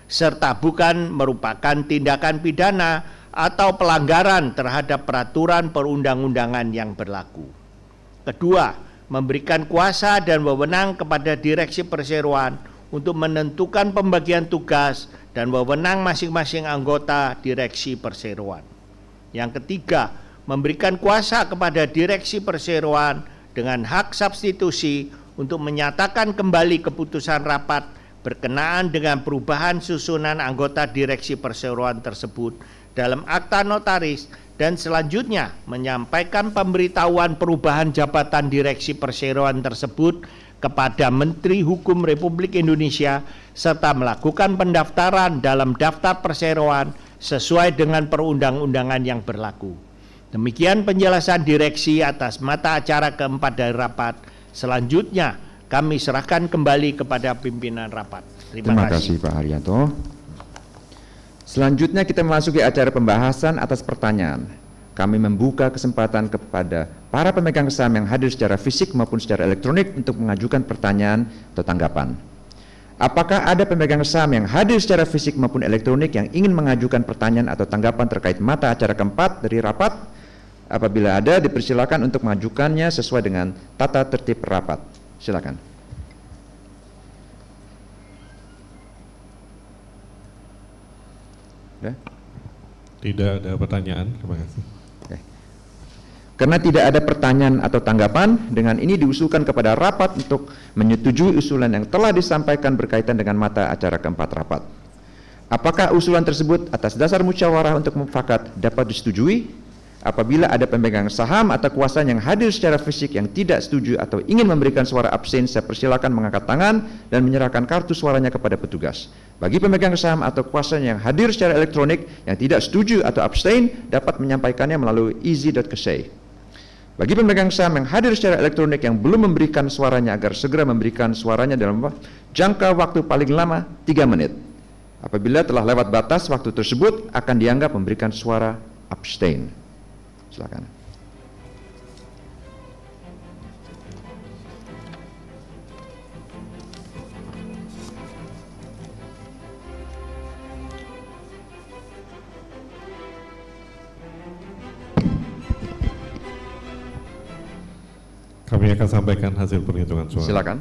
Speaker 4: serta bukan merupakan tindakan pidana atau pelanggaran terhadap peraturan perundang-undangan yang berlaku. Kedua, memberikan kuasa dan wewenang kepada Direksi Perseroan untuk menentukan pembagian tugas dan wewenang masing-masing anggota Direksi Perseroan. Yang ketiga, memberikan kuasa kepada Direksi Perseroan dengan hak substitusi untuk menyatakan kembali keputusan rapat berkenaan dengan perubahan susunan anggota Direksi Perseroan tersebut dalam akta notaris dan selanjutnya menyampaikan pemberitahuan perubahan jabatan Direksi Perseroan tersebut kepada Menteri Hukum Republik Indonesia serta melakukan pendaftaran dalam daftar perseroan sesuai dengan perundang-undangan yang berlaku. Demikian penjelasan direksi atas mata acara keempat dari rapat. Selanjutnya kami serahkan kembali kepada pimpinan rapat. Terima kasih
Speaker 2: Pak Haryanto. Selanjutnya kita memasuki acara pembahasan atas pertanyaan. Kami membuka kesempatan kepada para pemegang saham yang hadir secara fisik maupun secara elektronik untuk mengajukan pertanyaan atau tanggapan. Apakah ada pemegang saham yang hadir secara fisik maupun elektronik yang ingin mengajukan pertanyaan atau tanggapan terkait mata acara keempat dari rapat? Apabila ada, dipersilakan untuk mengajukannya sesuai dengan tata tertib rapat. Silakan.
Speaker 3: Tidak ada pertanyaan, terima kasih.
Speaker 2: Oke. Karena tidak ada pertanyaan atau tanggapan, dengan ini diusulkan kepada rapat untuk menyetujui usulan yang telah disampaikan berkaitan dengan mata acara keempat rapat. Apakah usulan tersebut atas dasar musyawarah untuk mufakat dapat disetujui? Apabila ada pemegang saham atau kuasa yang hadir secara fisik yang tidak setuju atau ingin memberikan suara abstain, saya persilakan mengangkat tangan dan menyerahkan kartu suaranya kepada petugas. Bagi pemegang saham atau kuasa yang hadir secara elektronik yang tidak setuju atau abstain, dapat menyampaikannya melalui easy.ksei. Bagi pemegang saham yang hadir secara elektronik yang belum memberikan suaranya agar segera memberikan suaranya dalam jangka waktu paling lama 3 menit. Apabila telah lewat batas waktu tersebut akan dianggap memberikan suara abstain. Silakan.
Speaker 3: Kami akan sampaikan hasil perhitungan suara.
Speaker 2: Silakan.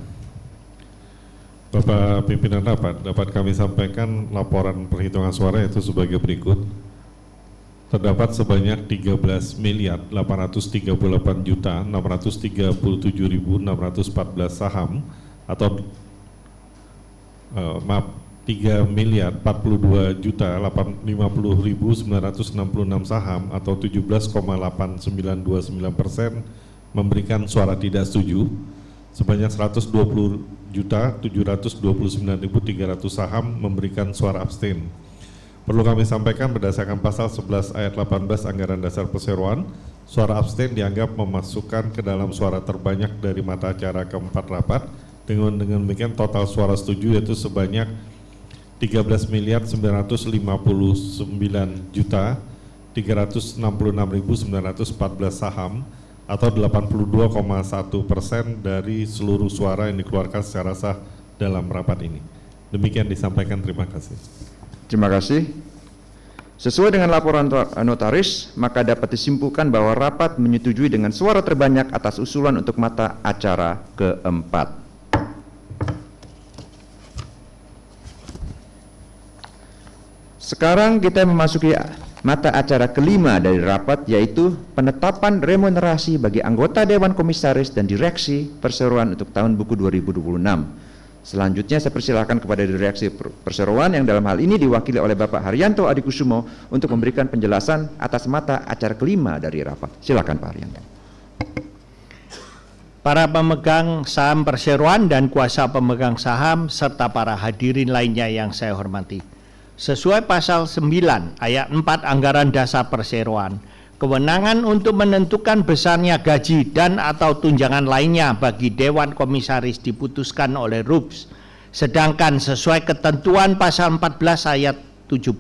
Speaker 3: Bapak pimpinan rapat, dapat kami sampaikan laporan perhitungan suara itu sebagai berikut. Terdapat sebanyak 13.838.637.614 saham atau 3.042.850.966 saham atau 17,8929% memberikan suara tidak setuju. Sebanyak 122 4.729.300 saham memberikan suara abstain. Perlu kami sampaikan berdasarkan pasal 11 ayat 18 Anggaran Dasar Perseroan, suara abstain dianggap memasukkan ke dalam suara terbanyak dari mata acara keempat rapat. Dengan demikian total suara setuju yaitu sebanyak 13.959.366.914 saham atau 82,1% dari seluruh suara yang dikeluarkan secara sah dalam rapat ini. Demikian disampaikan, terima kasih.
Speaker 2: Terima kasih. Sesuai dengan laporan notaris, maka dapat disimpulkan bahwa rapat menyetujui dengan suara terbanyak atas usulan untuk mata acara keempat. Sekarang kita memasuki mata acara kelima dari rapat, yaitu penetapan remunerasi bagi anggota Dewan Komisaris dan Direksi Perseroan untuk tahun buku 2026. Selanjutnya saya persilakan kepada Direksi Perseroan yang dalam hal ini diwakili oleh Bapak Haryanto Adikusumo untuk memberikan penjelasan atas mata acara kelima dari rapat. Silakan Pak Haryanto.
Speaker 4: Para pemegang saham perseroan dan kuasa pemegang saham serta para hadirin lainnya yang saya hormati. Sesuai pasal 9 ayat 4 Anggaran Dasar Perseroan, kewenangan untuk menentukan besarnya gaji dan atau tunjangan lainnya bagi Dewan Komisaris diputuskan oleh RUPS. Sedangkan sesuai ketentuan pasal 14 ayat 17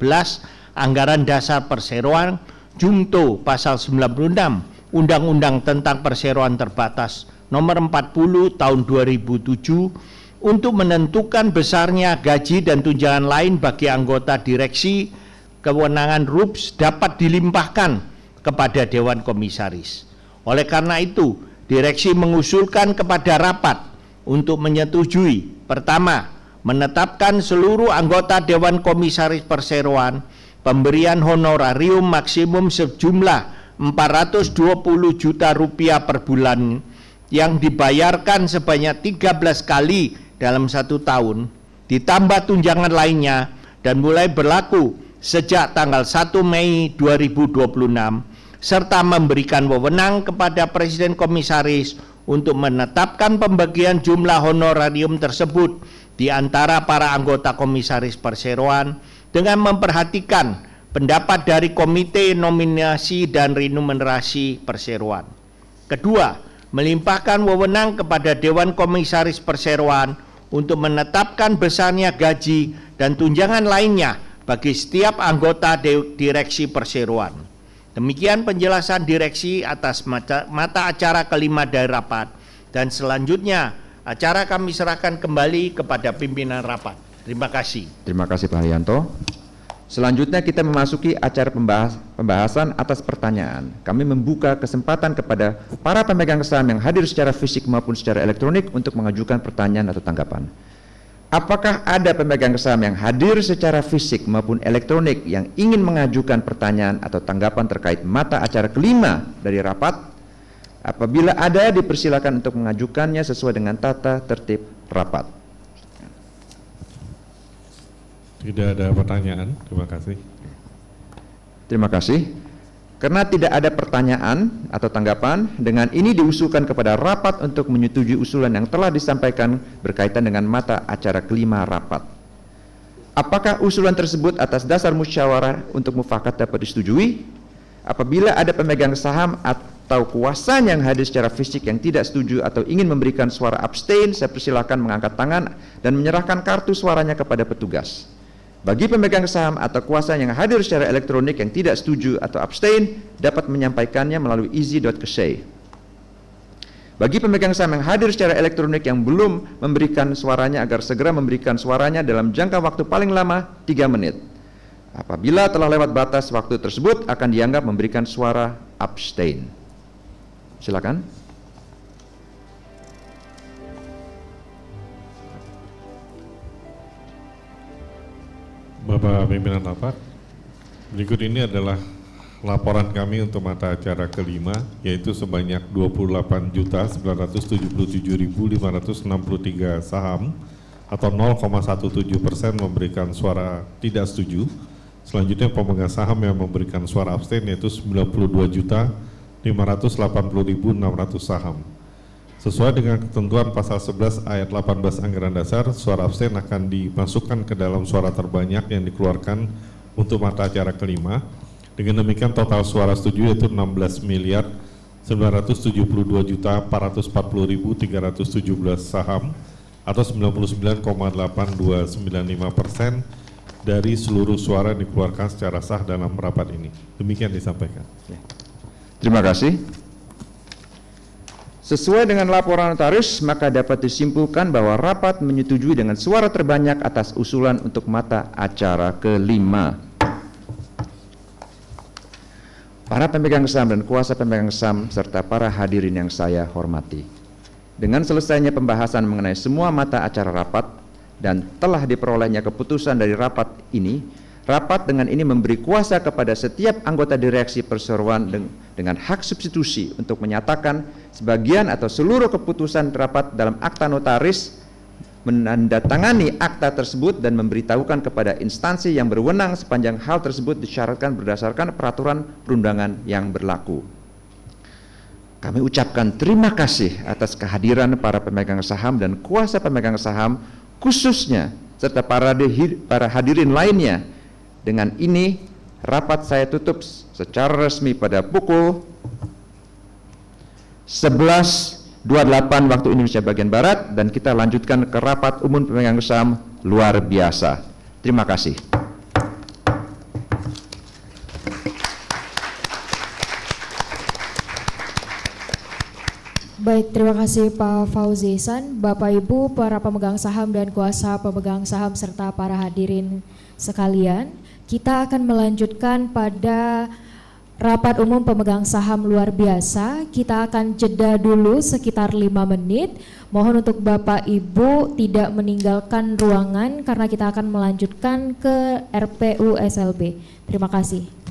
Speaker 4: Anggaran Dasar Perseroan, Jungto pasal 96 Undang-Undang tentang Perseroan Terbatas nomor 40 tahun 2007 untuk menentukan besarnya gaji dan tunjangan lain bagi anggota direksi, kewenangan RUPS dapat dilimpahkan kepada Dewan Komisaris. Oleh karena itu, direksi mengusulkan kepada rapat untuk menyetujui, pertama, menetapkan seluruh anggota Dewan Komisaris Perseroan pemberian honorarium maksimum sejumlah 420 juta rupiah per bulan yang dibayarkan sebanyak 13 kali dalam 1 tahun, ditambah tunjangan lainnya dan mulai berlaku sejak tanggal 1 Mei 2026, serta memberikan wewenang kepada Presiden Komisaris untuk menetapkan pembagian jumlah honorarium tersebut di antara para anggota Komisaris Perseroan dengan memperhatikan pendapat dari Komite Nominasi dan Remunerasi Perseroan. Kedua, melimpahkan wewenang kepada Dewan Komisaris Perseroan untuk menetapkan besarnya gaji dan tunjangan lainnya bagi setiap anggota direksi perseroan. Demikian penjelasan direksi atas mata acara kelima dari rapat, dan selanjutnya acara kami serahkan kembali kepada pimpinan rapat. Terima kasih.
Speaker 2: Terima kasih Pak Haryanto. Selanjutnya kita memasuki acara pembahasan atas pertanyaan. Kami membuka kesempatan kepada para pemegang saham yang hadir secara fisik maupun secara elektronik untuk mengajukan pertanyaan atau tanggapan. Apakah ada pemegang saham yang hadir secara fisik maupun elektronik yang ingin mengajukan pertanyaan atau tanggapan terkait mata acara kelima dari rapat? Apabila ada, dipersilakan untuk mengajukannya sesuai dengan tata tertib rapat.
Speaker 3: Tidak ada pertanyaan, terima kasih.
Speaker 2: Terima kasih. Karena tidak ada pertanyaan atau tanggapan, dengan ini diusulkan kepada rapat untuk menyetujui usulan yang telah disampaikan berkaitan dengan mata acara kelima rapat. Apakah usulan tersebut atas dasar musyawarah untuk mufakat dapat disetujui? Apabila ada pemegang saham atau kuasanya yang hadir secara fisik yang tidak setuju atau ingin memberikan suara abstain, saya persilakan mengangkat tangan dan menyerahkan kartu suaranya kepada petugas. Bagi pemegang saham atau kuasa yang hadir secara elektronik yang tidak setuju atau abstain, dapat menyampaikannya melalui easy.kesey. Bagi pemegang saham yang hadir secara elektronik yang belum memberikan suaranya, agar segera memberikan suaranya dalam jangka waktu paling lama 3 menit. Apabila telah lewat batas waktu tersebut, akan dianggap memberikan suara abstain. Silakan.
Speaker 3: Bapak pimpinan rapat, berikut ini adalah laporan kami untuk mata acara kelima, yaitu sebanyak 28.977.563 saham atau 0,17% memberikan suara tidak setuju. Selanjutnya pemegang saham yang memberikan suara abstain yaitu 92.580.600 saham. Sesuai dengan ketentuan pasal 11 ayat 18 Anggaran Dasar, suara abstain akan dimasukkan ke dalam suara terbanyak yang dikeluarkan untuk mata acara kelima. Dengan demikian total suara setuju yaitu 16.972.440.317 saham atau 99,8295% dari seluruh suara yang dikeluarkan secara sah dalam rapat ini. Demikian disampaikan.
Speaker 2: Terima kasih. Sesuai dengan laporan notaris, maka dapat disimpulkan bahwa rapat menyetujui dengan suara terbanyak atas usulan untuk mata acara kelima. Para pemegang saham dan kuasa pemegang saham serta para hadirin yang saya hormati. Dengan selesainya pembahasan mengenai semua mata acara rapat dan telah diperolehnya keputusan dari rapat ini, rapat dengan ini memberi kuasa kepada setiap anggota direksi perseroan dengan hak substitusi untuk menyatakan sebagian atau seluruh keputusan rapat dalam akta notaris, menandatangani akta tersebut dan memberitahukan kepada instansi yang berwenang sepanjang hal tersebut disyaratkan berdasarkan peraturan perundangan yang berlaku. Kami ucapkan terima kasih atas kehadiran para pemegang saham dan kuasa pemegang saham khususnya serta para hadirin lainnya. Dengan ini rapat saya tutup secara resmi pada pukul 11.28 waktu Indonesia bagian Barat dan kita lanjutkan ke rapat umum pemegang saham luar biasa. Terima kasih.
Speaker 1: Baik, terima kasih Pak Fauzi Ihsan, Bapak Ibu, para pemegang saham dan kuasa pemegang saham serta para hadirin sekalian. Kita akan melanjutkan pada rapat umum pemegang saham luar biasa. Kita akan jeda dulu sekitar 5 menit. Mohon untuk Bapak Ibu tidak meninggalkan ruangan karena kita akan melanjutkan ke RPU SLB. Terima kasih.